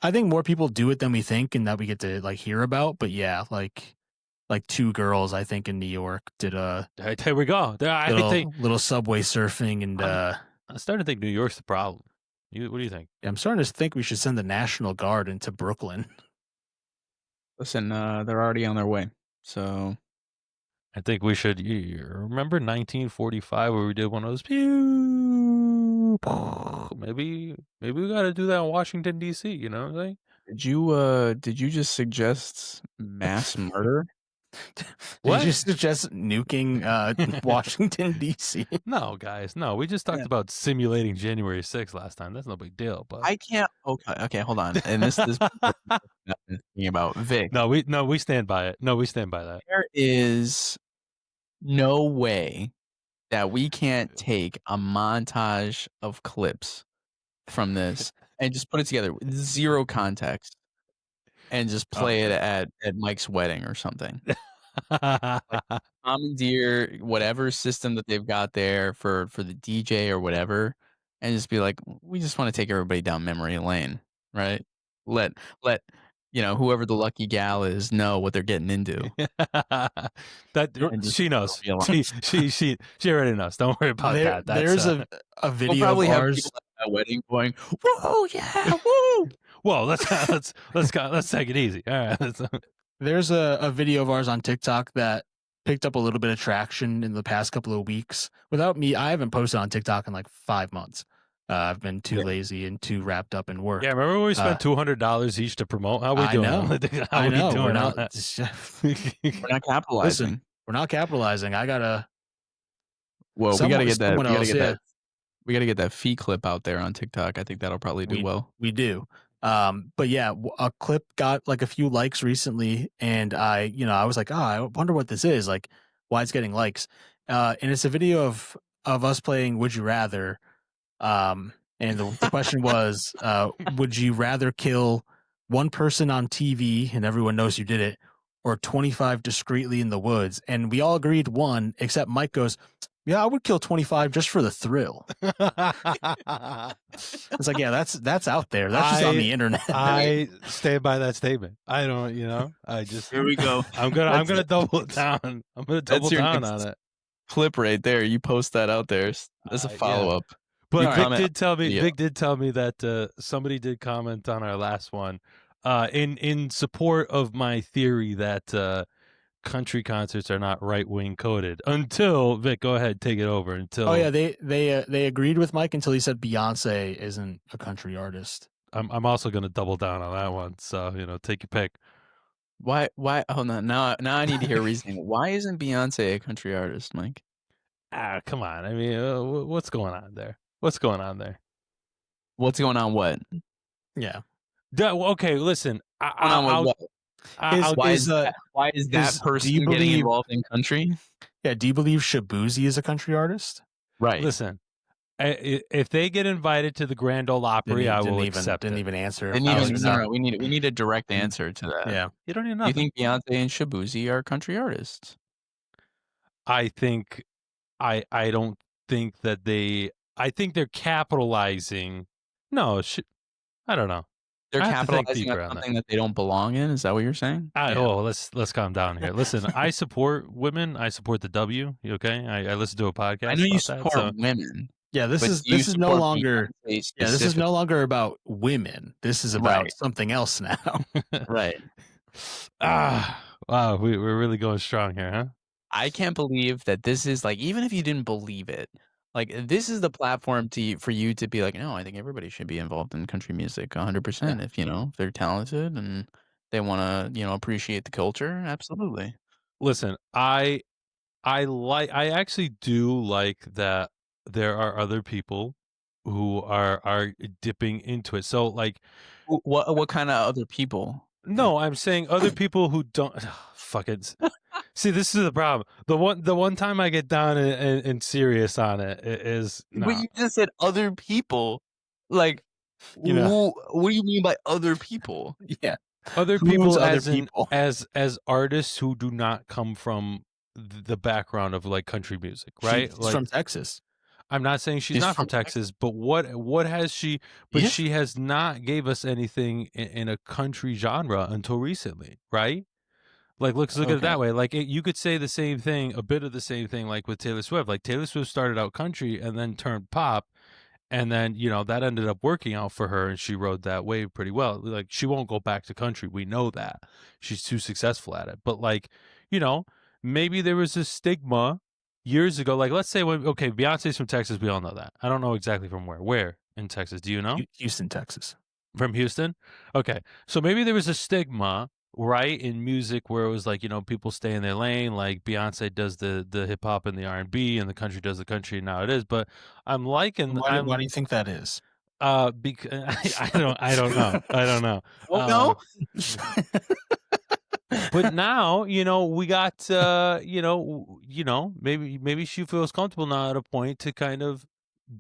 I think more people do it than we think, and that we get to like hear about. But yeah, like two girls I think in New York did a There we go. There, I think little subway surfing, and I'm starting to think New York's the problem. What do you think? I'm starting to think we should send the National Guard into Brooklyn. listen, they're already on their way. So I think we should. You remember 1945 where we did one of those? Pew. Maybe we got to do that in Washington D.C. You know what I'm saying? did you just suggest mass murder? Did What? you suggest nuking Washington D.C.? No, guys, no. We just talked Yeah. about simulating January 6th last time. That's no big deal. But I can't. Okay, hold on. And this thinking about Vic. no, we stand by it. No, we stand by that. There is no way that we can't take a montage of clips from this and just put it together with zero context and just play it at Mike's wedding or something. Commandeer whatever system that they've got there for the DJ or whatever, and just be like, we just want to take everybody down memory lane, right? Let whoever the lucky gal is know what they're getting into. And just She knows. be alone. She already knows. Don't worry about that. That's, There's a video We'll probably of have ours. people at that wedding going, "Whoa, yeah, woo!" Whoa, let's take it easy. All right. There's a video of ours on TikTok that picked up a little bit of traction in the past couple of weeks. Without me, I haven't posted on TikTok in like 5 months. I've been too lazy and too wrapped up in work. Yeah, remember when we spent $200 each to promote? How we I doing? know. How I we know. doing We're on not. that? We're not capitalizing. Listen, we're not capitalizing. I gotta. Well, we gotta get that. someone else, yeah. We gotta get that fee clip out there on TikTok. I think that'll probably do well. We do. But yeah, a clip got like a few likes recently, and I was like, oh, I wonder what this is, like why it's getting likes. And it's a video of us playing Would You Rather. And the question was, would you rather kill one person on TV and everyone knows you did it, or 25 discreetly in the woods? And we all agreed one, except Mike goes, yeah, I would kill 25 just for the thrill. It's like, yeah, that's out there. That's just on the internet. I stand by that statement. I don't, I just Here we go. I'm gonna double down. I'm gonna double your down next on it. Clip right there. You post that out there. That's a Yeah. follow up. But Vic comment- did tell me. yeah. Vic did tell me that somebody did comment on our last one, in support of my theory that country concerts are not right wing coded. Until Vic, go ahead, take it over. Until Oh yeah, they agreed with Mike until he said Beyonce isn't a country artist. I'm also gonna double down on that one. So take your pick. Why? Hold on. Now I need to hear reasoning. Why isn't Beyonce a country artist, Mike? Come on. I mean, what's going on there? What's going on there? What's going on? What? Yeah. Okay, listen. Why is that person do you getting believe- involved in country? Yeah. Do you believe Shabuzi is a country artist? Right. Listen, if they get invited to the Grand Ole Opry, I will accept Didn't it. even answer. Didn't I even, was- no, we need a direct answer to that. Yeah. You don't need Do you nothing. think Beyonce and Shabuzi are country artists? I think I don't think that I think they're capitalizing. No, I don't know. They're I have to think capitalizing deeper on on that. something that they don't belong in. Is that what you're saying? Oh, let's calm down here. Listen, I support women. I support the W. You okay? I listen to a podcast. I know you about support that, so women. Yeah. This but is do you this is no support longer. Beyonce Yeah. This is specifically? no longer about women. This is about Right. something else now. Right. Wow, we're really going strong here, huh? I can't believe that this is like, even if you didn't believe it, like this is the platform for you to be like, no, I think everybody should be involved in country music 100%. If if they're talented and they want to appreciate the culture, absolutely. Listen, I actually do like that there are other people who are dipping into it. So like, What kind of other people? no, I'm saying other people who don't. Fuck it. See, this is the problem. The one time I get down and serious on it is But no. you just said other people. Like, You know, what do you mean by other people? yeah. Other Who's people other as in people? as artists who do not come from the background of like country music, right? She's Like from Texas. I'm not saying she's She's not from from Texas. Texas, but what has she but Yeah. she has not gave us anything in a country genre until recently, right? Like, look at it Okay. that way. Like, you could say the same thing, a bit of the same thing, like with Taylor Swift. Like, Taylor Swift started out country and then turned pop, and then that ended up working out for her, and she rode that wave pretty well. Like, she won't go back to country. We know that she's too successful at it. But like, you know, maybe there was a stigma years ago. Like, let's say when Beyonce's from Texas, we all know that. I don't know exactly from where. Where in Texas? Do you know? Houston, Texas. From Houston? Okay. So maybe there was a stigma, right, in music where it was like, people stay in their lane, like Beyonce does the hip hop and the R&B and the country does the country, now it is. But I'm liking Why do you think that is? because I don't know. I don't know. Well, no. But now, we got maybe she feels comfortable now at a point to kind of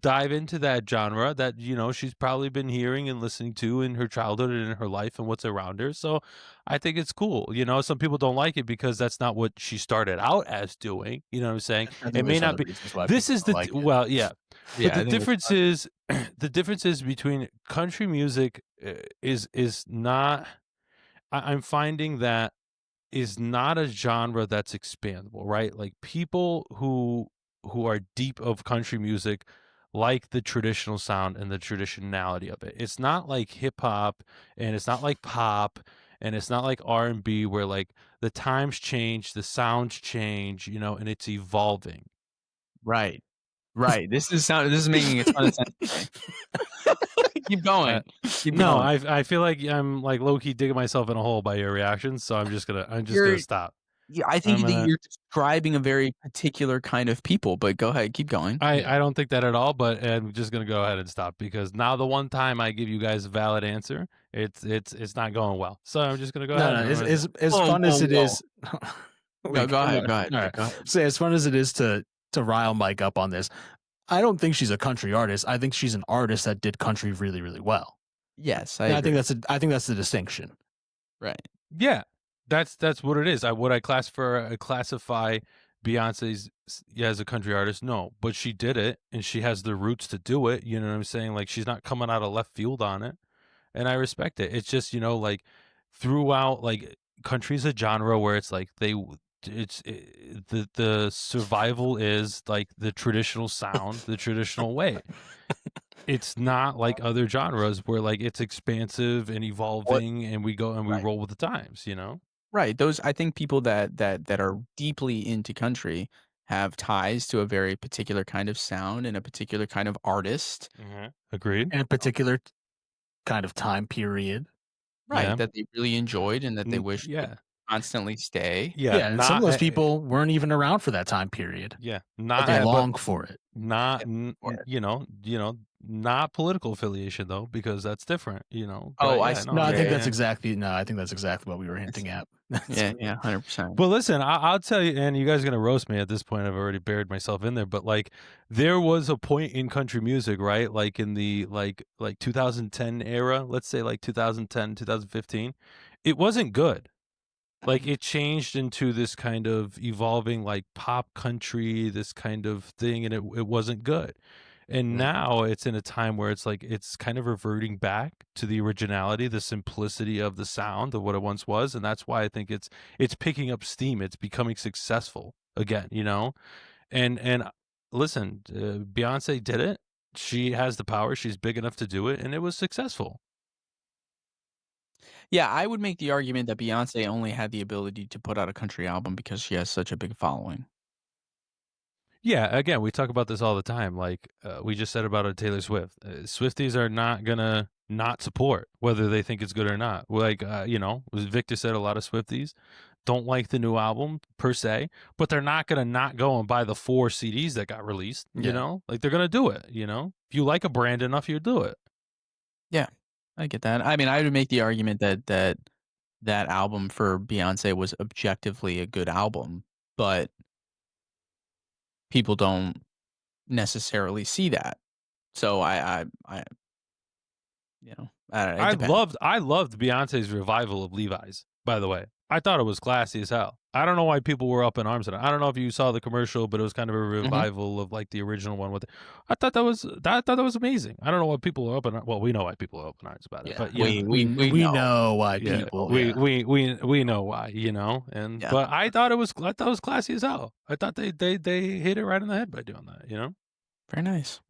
dive into that genre that she's probably been hearing and listening to in her childhood and in her life and what's around her. So I think it's cool. Some people don't like it because that's not what she started out as doing. You know what I'm saying? I It think may there's not other be. reasons why This people is don't like it. well, yeah. Yeah, But the I think it's difference is the difference is between country music is not. I'm finding that is not a genre that's expandable, right? Like people who are deep of country music like the traditional sound and the traditionality of it. It's not like hip hop and it's not like pop and it's not like R&B where like the times change, the sounds change, and it's evolving. right. Right. This is making a ton of sense to me. Keep Uh, going. Keep no, going. I feel like I'm like low key digging myself in a hole by your reactions, so I'm just gonna You're stop. Yeah, I I'm think that gonna you're describing a very particular kind of people, but go ahead, keep going. I don't think that at all, but I'm just gonna go ahead and stop because now the one time I give you guys a valid answer, it's not going well. So I'm just gonna go No, ahead. no. And I'm gonna As Whoa, fun whoa, as it whoa. is. No, Wait, go come ahead, on. go ahead. All right. Go ahead. So as fun as it is to rile Mike up on this, I don't think she's a country artist. I think she's an artist that did country really, really well. Yes, I And agree. I think that's the distinction. Right. yeah, that's what it is. Would I classify Beyonce's as a country artist? No, but she did it and she has the roots to do it. You know what I'm saying? Like she's not coming out of left field on it. And I respect it. It's just like throughout like country's a genre where it's like the survival is like the traditional sound, the traditional way. It's not like other genres where like it's expansive and What evolving, and we go and we Right. roll with the times. Right. Those I think people that are deeply into country have ties to a very particular kind of sound and a particular kind of artist. Agreed. In a particular kind of time period. Right, Yeah. that they really enjoyed and that they wish would Yeah. constantly stay. Yeah. Yeah, and some of those people weren't even around for that time period, Yeah. but Not. they But long for it. not Yeah, for it. not political affiliation though, because that's different, Oh, but I yeah, see. no, I think Yeah, that's yeah. exactly what we were hinting at. Yeah, yeah, 100%. but listen, I'll tell you, and you guys are gonna roast me at this point. I've already buried myself in there, but like there was a point in country music, right? Like in the like 2010 era, let's say like 2010, 2015, it wasn't good. Like it changed into this kind of evolving like pop country, this kind of thing, and it wasn't good. And Mhm. now it's in a time where it's like it's kind of reverting back to the originality, the simplicity of the sound of what it once was, and that's why I think it's picking up steam. It's becoming successful again. And listen, Beyonce did it. She has the power. She's big enough to do it, and it was successful. Yeah, I would make the argument that Beyoncé only had the ability to put out a country album because she has such a big following. Yeah, again, we talk about this all the time. Like we just said about a Taylor Swift. Swifties are not gonna not support whether they think it's good or not. Like as Victor said, a lot of Swifties don't like the new album per se, but they're not gonna not go and buy the 4 CDs that got released. Yeah. Like they're gonna do it. If you like a brand enough, you do it. Yeah, I get that. I mean, I would make the argument that that album for Beyonce was objectively a good album, but people don't necessarily see that. So I don't know, it depends. I loved Beyonce's revival of Levi's, by the way. I thought it was classy as hell. I don't know why people were up in arms at it. I don't know if you saw the commercial, but it was kind of a Mhm. revival of like the original one with it. I thought that was amazing. I don't know why people are up in well, we know why people are up in arms about it, Yeah, but We we we know. know why yeah, people. Yeah, we know why, you know. And Yeah. but I thought it was classy as hell. I thought they hit it right in the head by doing that, you know. Very nice.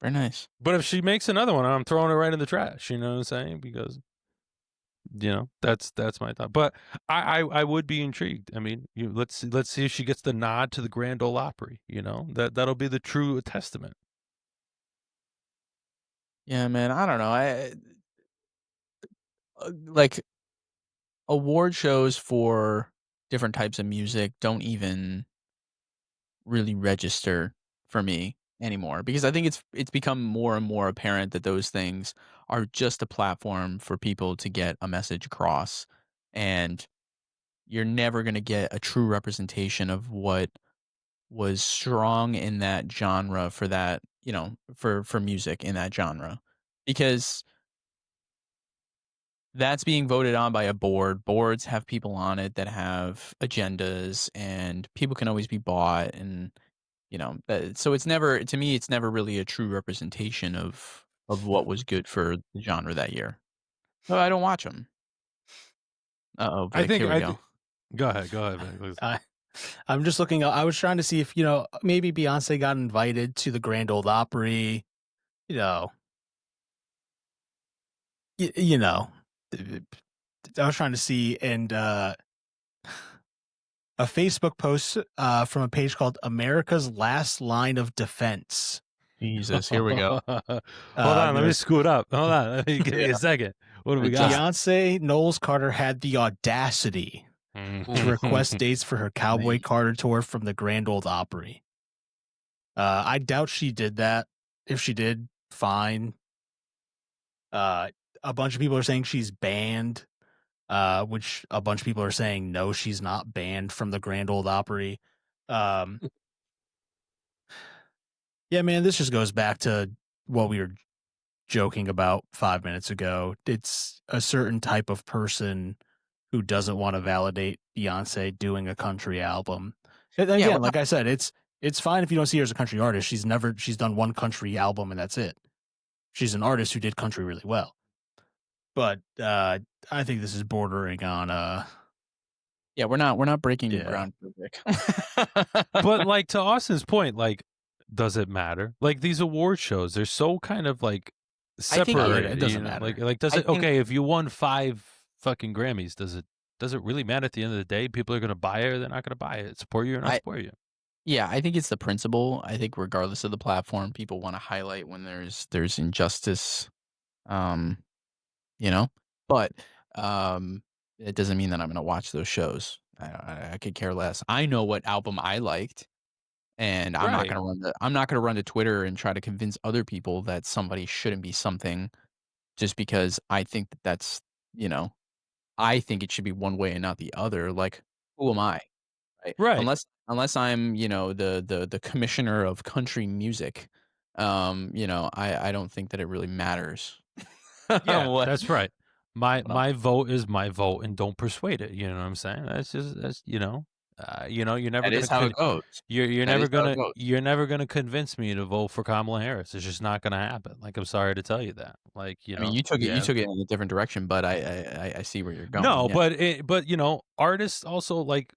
Very nice. But if she makes another one, I'm throwing it right in the trash. You know what I'm saying? Because that's my thought. But I would be intrigued. I mean, let's see if she gets the nod to the Grand Ole Opry. You know that'll be the true testament. Yeah, man, I don't know. Like, award shows for different types of music don't even really register for me anymore because I think it's become more and more apparent that those things are just a platform for people to get a message across, and you're never gonna get a true representation of what was strong in that genre for that, for music in that genre. Because that's being voted on by a board. Boards have people on it that have agendas, and people can always be bought, and, so it's never to me, it's never really a true representation of what was good for the genre that year. So I don't watch them. Uh-oh, Vic, here we I go. think. Go ahead, man. Please. I I'm just looking. I was trying to see if maybe Beyonce got invited to the Grand Old Opry. You know, you know. I was trying to see, and a Facebook post from a page called "America's Last Line of Defense." Jesus, here we go. Hold on, let me Goes scoot up. Hold on, let me give me Yeah, a second. What do we just got? Beyonce Knowles Carter had the audacity to oof, request dates for her Cowboy man. Carter tour from the Grand Old Opry. I doubt she did that. If she did, fine. Uh, a bunch of people are saying she's banned, which a bunch of people are saying no, she's not banned from the Grand Old Opry. Um, yeah, man, this just goes back to what we were joking about 5 minutes ago. It's a certain type of person who doesn't want to validate Beyonce doing a country album. And Yeah, again, like I said, it's fine if you don't see her as a country artist. She's done one country album and that's it. She's an artist who did country really well. But I think this is bordering on yeah, we're not breaking new yeah. ground for Vic. But like to Austin's point, like, does it matter? Like these award shows, they're so kind of like I think Oh, it separated. doesn't You know, matter. like does I it think okay if you won 5 fucking Grammys? Does it really matter at the end of the day? People are going to buy it or they're not going to buy it. Support you or not I support you. yeah, I think it's the principle. I think regardless of the platform, people wanna highlight when there's injustice, um, you know? But, it doesn't mean that I'm gonna watch those shows. I could care less. I know what album I liked, and Right. I'm not gonna run to Twitter and try to convince other people that somebody shouldn't be something just because I think that that's, you know, I think it should be one way and not the other. Like, who am I? Right? Right. Unless I'm, the commissioner of country music, I don't think that it really matters Yeah, what that's right. what I'm My vote is my vote, and don't persuade it. You know what I'm saying? That's you're never that is gonna how it goes. That is how it goes. you're never gonna convince me to vote for Kamala Harris. It's just not gonna happen. Like I'm sorry to tell you that. Like I mean, you yeah. took it in a different direction, but I see where you're going, No, yeah. but artists also like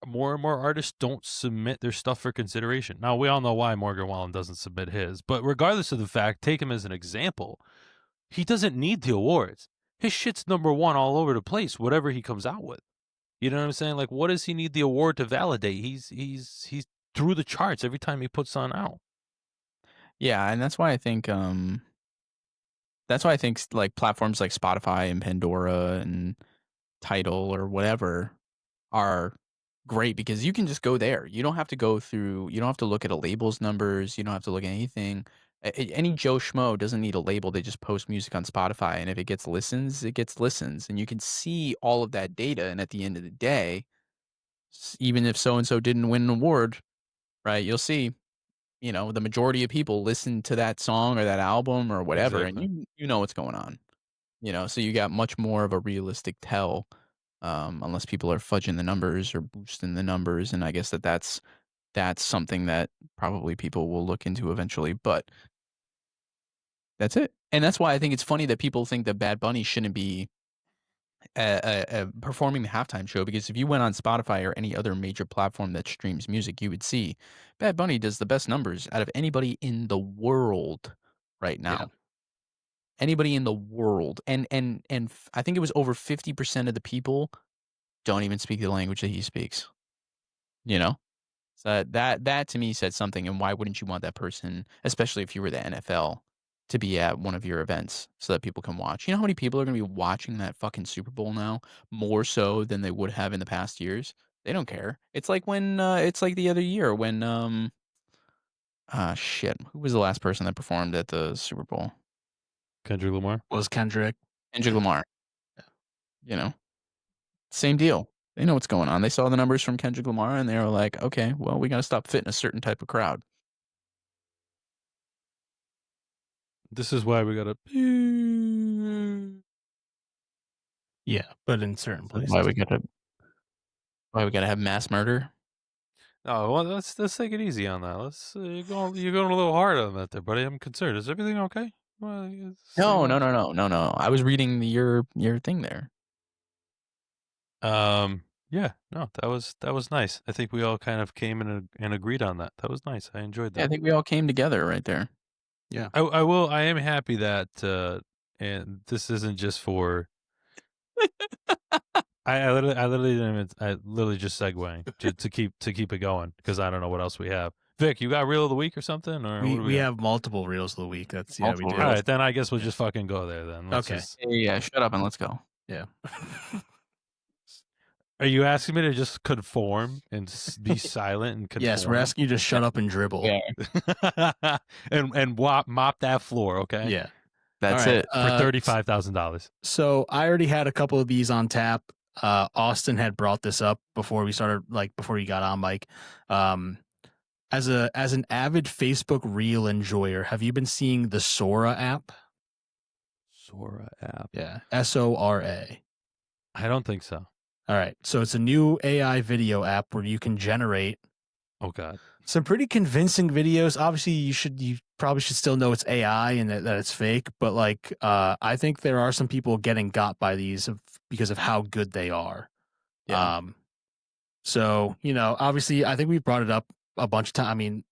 more and more artists don't submit their stuff for consideration. Now we all know why Morgan Wallen doesn't submit his, but regardless of the fact, take him as an example. He doesn't need the awards. His shit's number one all over the place, whatever he comes out with. You know what I'm saying? Like, what does he need the award to validate? He's through the charts every time he puts on out. Yeah, and that's why I think like, platforms like Spotify and Pandora and Tidal or whatever are great because you can just go there. You don't have to look at a label's numbers, you don't have to look at anything. Any Joe Schmo doesn't need a label, they just post music on Spotify, and if it gets listens, it gets listens, and you can see all of that data, and at the end of the day, even if so and so didn't win an award, right, you'll see, the majority of people listen to that song or that album or whatever, and Exactly. you know what's going on, so you got much more of a realistic tell, unless people are fudging the numbers or boosting the numbers, and I guess that's something that probably people will look into eventually, but that's it. And that's why I think it's funny that people think that Bad Bunny shouldn't be performing the halftime show, because if you went on Spotify or any other major platform that streams music, you would see Bad Bunny does the best numbers out of anybody in the world right Yeah. now. Anybody in the world. And I think it was over 50% of the people don't even speak the language that he speaks, you know? So that to me said something, and why wouldn't you want that person, especially if you were the NFL, to be at one of your events so that people can watch? You know how many people are gonna be watching that fucking Super Bowl now, more so than they would have in the past years? They don't care. It's like the other year when, shit, who was the last person that performed at the Super Bowl? Kendrick Lamar. Was Kendrick. Kendrick Lamar, you know? Same deal. They know what's going on. They saw the numbers from Kendrick Lamar, and they were like, "Okay, well, we gotta stop fitting a certain type of crowd." This is why we gotta. Yeah, but in certain That's why places. we gotta have mass murder. Oh well, let's take it easy on that. Let's you're going a little hard on that there, buddy. I'm concerned. Is everything okay? Well, No, no, no, no, no, no. I was reading your thing there. Yeah, no, that was nice. I think we all kind of came and agreed on that. That was nice. I enjoyed Yeah, I that. think we all came together right there. Yeah. I am happy that and this isn't just for I literally just segueing to keep it going because I don't know what else we have. Vic, you got reel of the week or something, or what We do we we got? have multiple reels of the week. That's we Multiple do. All reels. right, then I guess we'll Yeah. just fucking go there. Then let's Okay. just. Yeah, shut up and let's go. Yeah. Are you asking me to just conform and be silent and conform? Yes, we're asking you to shut up and dribble. Yeah, and mop that floor, okay? Yeah. that's All right. it. For $35,000. So I already had a couple of these on tap. Austin had brought this up before we started, like before you got on, Mike. As an avid Facebook reel enjoyer, have you been seeing the Sora app? Sora app. Yeah, Sora. I don't think so. All right, so it's a new AI video app where you can generate Oh God. some pretty convincing videos. Obviously, you probably should still know it's AI and that it's fake, but like I think there are some people getting got by these because of how good they are. Yeah. So obviously, I think we brought it up a bunch of times. I mean,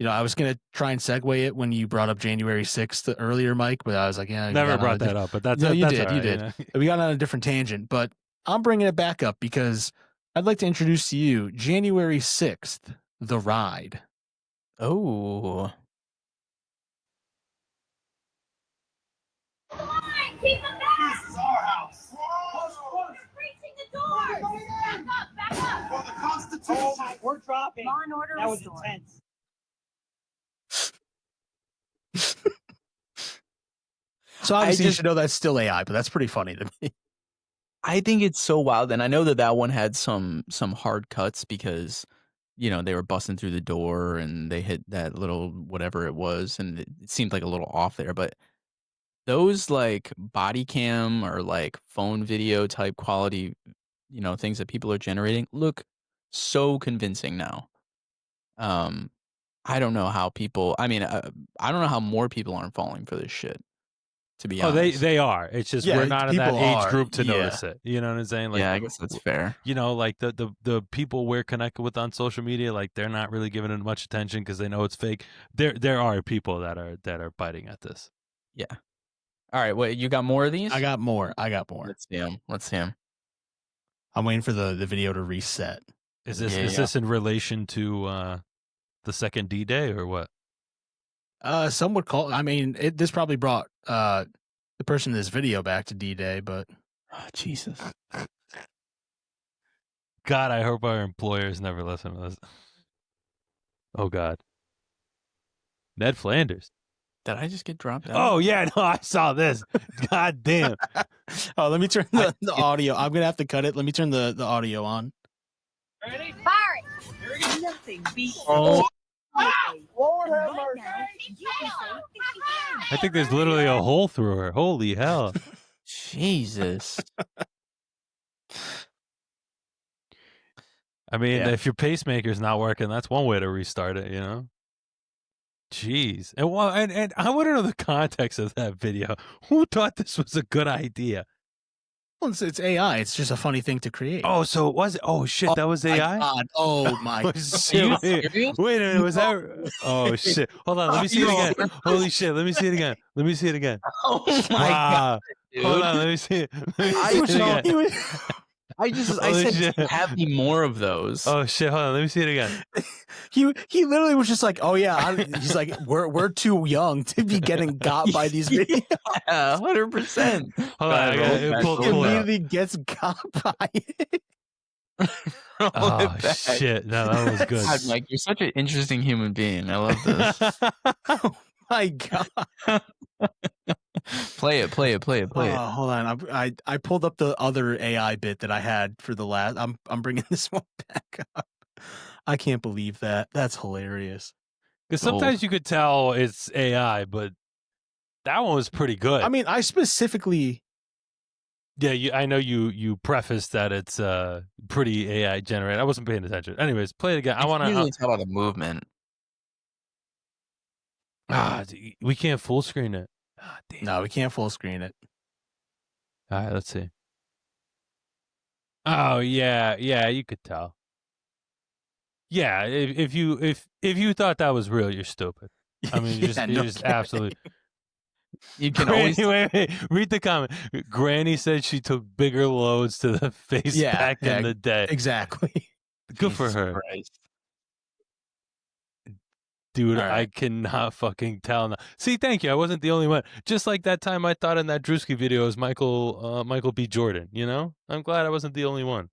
I was gonna try and segue it when you brought up January 6th earlier, Mike, but I was like, yeah, we Never got on brought that up, but that's no, you that's did, all you right, did. We got on a different tangent, but I'm bringing it back up because I'd like to introduce to you January 6th, The Ride. Oh. Come on, keep them back! This is our house. He's breaching the door! Back up! For the Constitution. We're dropping. Law and order That was restored. intense. So obviously, you just- should know that's still AI, but that's pretty funny to me. I think it's so wild, and I know that one had some hard cuts because they were busting through the door and they hit that little whatever it was, and it seemed like a little off there. But those like body cam or like phone video type quality, things that people are generating look so convincing now. I don't know how people. I mean, I don't know how more people aren't falling for this shit. To be Oh, honest, they are. It's just Yeah, we're not in that people age are. group to Yeah. notice it. You know what I'm saying? Like, yeah, I guess that's fair. like the people we're connected with on social media, like they're not really giving it much attention because they know it's fake. There are people that are biting at this. Yeah. All right. Wait, you got more of these? I got more. Let's see him. Let's see him. I'm waiting for the video to reset. Is this Yeah, is yeah. this in relation to the second D-Day or what? Some would call. I mean, this probably brought the person in this video back to D-Day, but Oh, Jesus. God, I hope our employers never listen to this. Oh God, Ned Flanders. Did I just get dropped out? Oh yeah, no, I saw this. God damn. Oh, let me turn the audio. I'm gonna have to cut it. Let me turn the audio on. Ready? Fire it. Here we go. Nothing beats. Oh, Lord have mercy. I think there's literally a hole through her. Holy hell. Jesus. I mean, Yeah. if your pacemaker's not working, that's one way to restart it, you know? Jeez. And well, and I want to know the context of that video. Who thought this was a good idea? Well, it's AI. It's just a funny thing to create. Oh, so it was. Oh shit, that was AI. God. Oh my. Oh, shit. Wait a minute, was that? Oh shit! Hold on, let me see it again. Holy shit! Let me see it again. Let me see it again. Oh my god, dude. Hold on, let me see it. Let me I see it again. I Holy said shit. have me more of those. Oh shit! Hold on, let me see it again. He literally was just like, oh yeah. He's like, we're too young to be getting got by these videos. Yeah, 100%. Hold on, I got pull He it up. immediately gets got by it. Oh shit! No, that was good. God, Mike, you're such an interesting human being. I love this. Oh my god. Play it. Hold on. I pulled up the other AI bit that I had for the last. I'm bringing this one back up. I can't believe that. That's hilarious. Because sometimes you could tell it's AI, but that one was pretty good. I mean, I specifically. Yeah, I know you prefaced that it's pretty AI generated. I wasn't paying attention. Anyways, play it again. I want usually to. tell by the movement. We can't full screen it. Damn. No, we can't full screen it. All right, let's see. Oh yeah, you could tell. Yeah, if you thought that was real, you're stupid. I mean, you're just absolutely. You can Granny, always wait, read the comment. Granny said she took bigger loads to the face back in the day. Exactly. Good for her. Christ. Dude, All right. I cannot fucking tell now. See, thank you. I wasn't the only one. Just like that time I thought in that Drewski video was Michael B. Jordan, you know? I'm glad I wasn't the only one.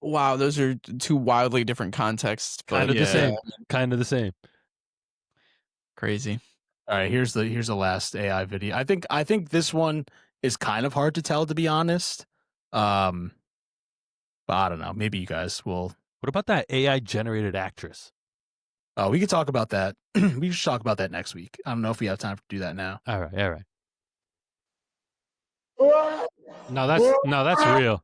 Wow, those are two wildly different contexts. Kind of but the same. Kind of the same. Crazy. All right, here's the last AI video. I think this one is kind of hard to tell, to be honest. But I don't know. Maybe you guys will. What about that AI generated actress? Oh, we could talk about that. We should talk about that next week. I don't know if we have time to do that now. All right. No, that's real.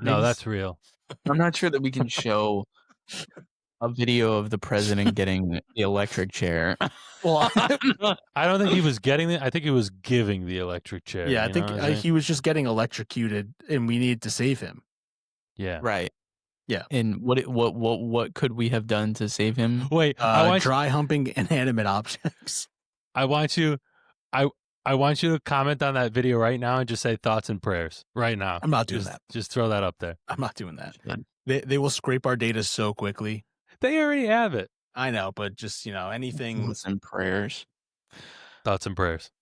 No, that's real. I'm not sure that we can show a video of the president getting the electric chair. Well, I don't think he was getting it. I think he was giving the electric chair. yeah, I you think know what I'm saying? he was just getting electrocuted, and we needed to save him. Yeah. Right. Yeah. And what could we have done to save him? Wait, dry humping inanimate objects. I want you to comment on that video right now and just say thoughts and prayers right now. I'm not doing that. Just throw that up there. I'm not doing that. Yeah. They will scrape our data so quickly. They already have it. I know, but just, anything. Thoughts and prayers. Thoughts and prayers.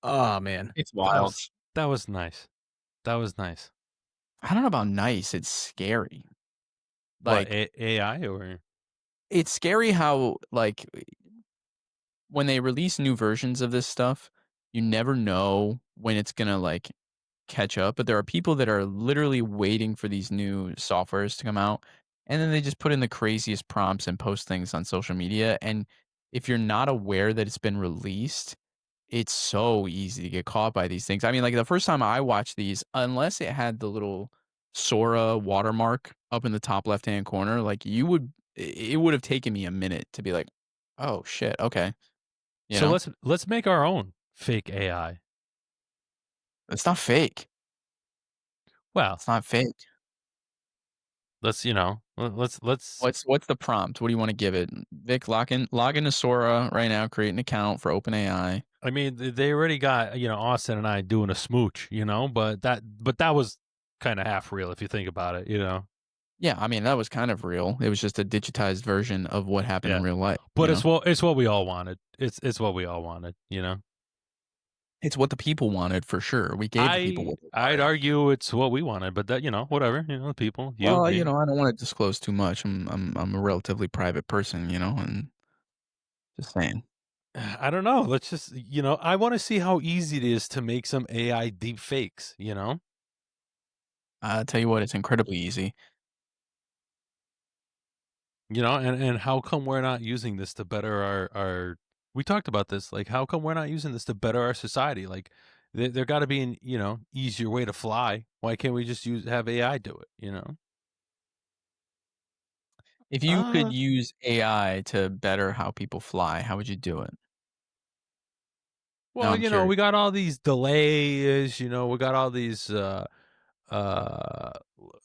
Oh man, It's wild. That was nice. That was nice. I don't know about nice. It's scary. Like Like AI or it's scary how like when they release new versions of this stuff, you never know when it's gonna like catch up. But there are people that are literally waiting for these new softwares to come out, and then they just put in the craziest prompts and post things on social media. And if you're not aware that it's been released, it's so easy to get caught by these things. I mean, like the first time I watched these, unless it had the little Sora watermark up in the top left-hand corner, like it would have taken me a minute to be like, oh shit, okay. You so know? let's make our own fake AI. It's not fake. Well, It's not fake. let's What's the prompt? What do you want to give it? Vic, log into Sora right now, create an account for OpenAI. I mean, they already got, Austin and I doing a smooch, but that was kind of half real if you think about it, Yeah, I mean that was kind of real. It was just a digitized version of what happened in real life. But it's what we all wanted. It's what we all wanted, It's what the people wanted for sure. We gave the people what they I'd wanted. argue it's what we wanted, but that whatever, the people, you, Well, me. I don't wanna disclose too much. I'm a relatively private person, and just saying. I don't know. Let's just, I want to see how easy it is to make some AI deep fakes. I tell you what, it's incredibly easy. And how come we're not using this to better our we talked about this, like how come we're not using this to better our society? Like there got to be an, easier way to fly. Why can't we just have AI do it? If you could Uh, use AI to better how people fly, how would you do it? Now Well, I'm curious. we got all these delays, we got all these uh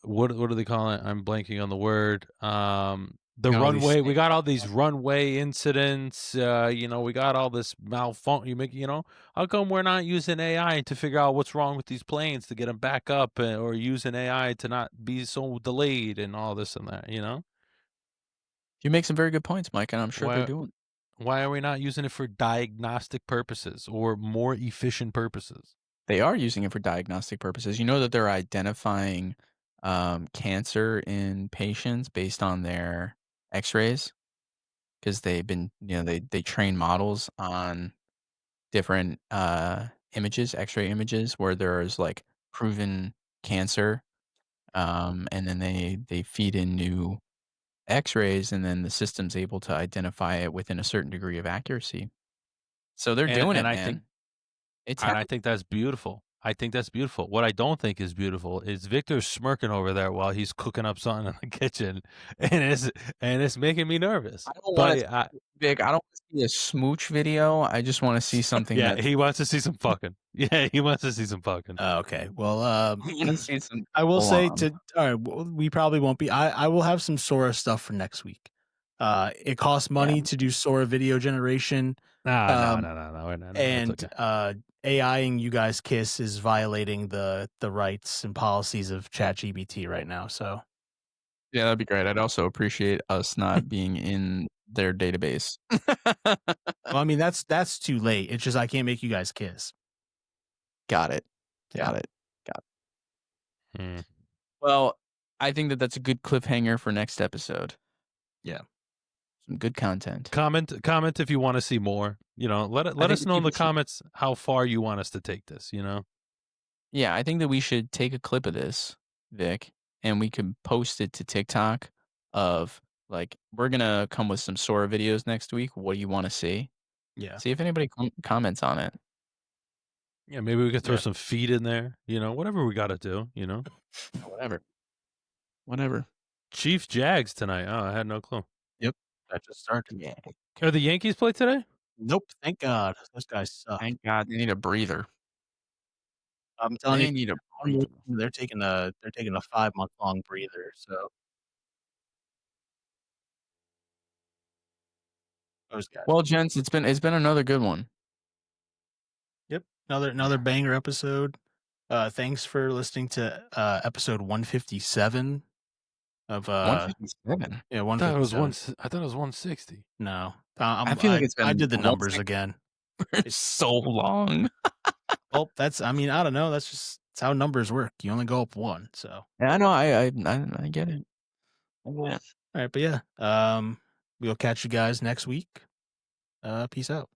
what do they call it? I'm blanking on the word. You The got all these runway, we snakes got all flying these around. runway incidents, we got all this malfunction. How come we're not using AI to figure out what's wrong with these planes to get them back up, or using AI to not be so delayed and all this and that? You make some very good points, Mike, and I'm sure they're Why doing. why are we not using it for diagnostic purposes or more efficient purposes? They are using it for diagnostic purposes. You know that they're identifying, cancer in patients based on their X-rays because they've been they train models on different, images, X-ray images where there's, like, proven cancer, and then they feed in new X-rays, and then the system's able to identify it within a certain degree of accuracy. So they're And doing and it, I think man. It's And I happening. think that's beautiful. I think that's beautiful. What I don't think is beautiful is Victor smirking over there while he's cooking up something in the kitchen, and it's making me nervous. I don't wanna But Vic, I don't wanna see a smooch video, I just wanna see something yeah, that's he wants to see some fucking. Yeah, he wants to see some fucking. okay. Well, I wanna see some I will full say on. to all right, well, we probably won't be. I will have some Sora stuff for next week. It costs Yeah. money to do Sora video generation, Ah, no, um, no, no, no, no, no. It's and okay. AIing you guys kiss is violating the rights and policies of ChatGPT right now. So, Yeah, that'd be great. I'd also appreciate us not being in their database. well, I mean that's too late. It's just I can't make you guys kiss. Got it. Yeah, Got it. Got it. Hmm. Well, I think that that's a good cliffhanger for next episode. yeah, Some good content. Comment if you want to see more. I Let think us the know in people the should comments how far you want us to take this. Yeah, I think that we should take a clip of this, Vic, and we can post it to TikTok of, like, we're gonna come with some Sora videos next week. What do you wanna see? yeah, See if anybody comments on it. Yeah, maybe we could throw yeah. some feet in there. Whatever we got to do. Yeah, whatever. Whatever. Chiefs Jags tonight. Oh, I had no clue. Yep, that just started. Yeah. Are the Yankees play today? Nope, thank God. Those guys suck. Thank God they need a breather. I'm telling you, They need a one more breather. team, they're taking a 5-month long breather. So those guys. Well, gents, it's been another good one. Yep, another banger episode. Thanks for listening to episode 157 of 157. yeah I thought it was 157. I thought it was 160. No, I feel like it's I been did the numbers 160 again. for so long. Well, that's I mean I don't know. That's how numbers work. You only go up one. So Yeah, I know. I get it. I get it. all right, but yeah, we'll catch you guys next week. Peace out.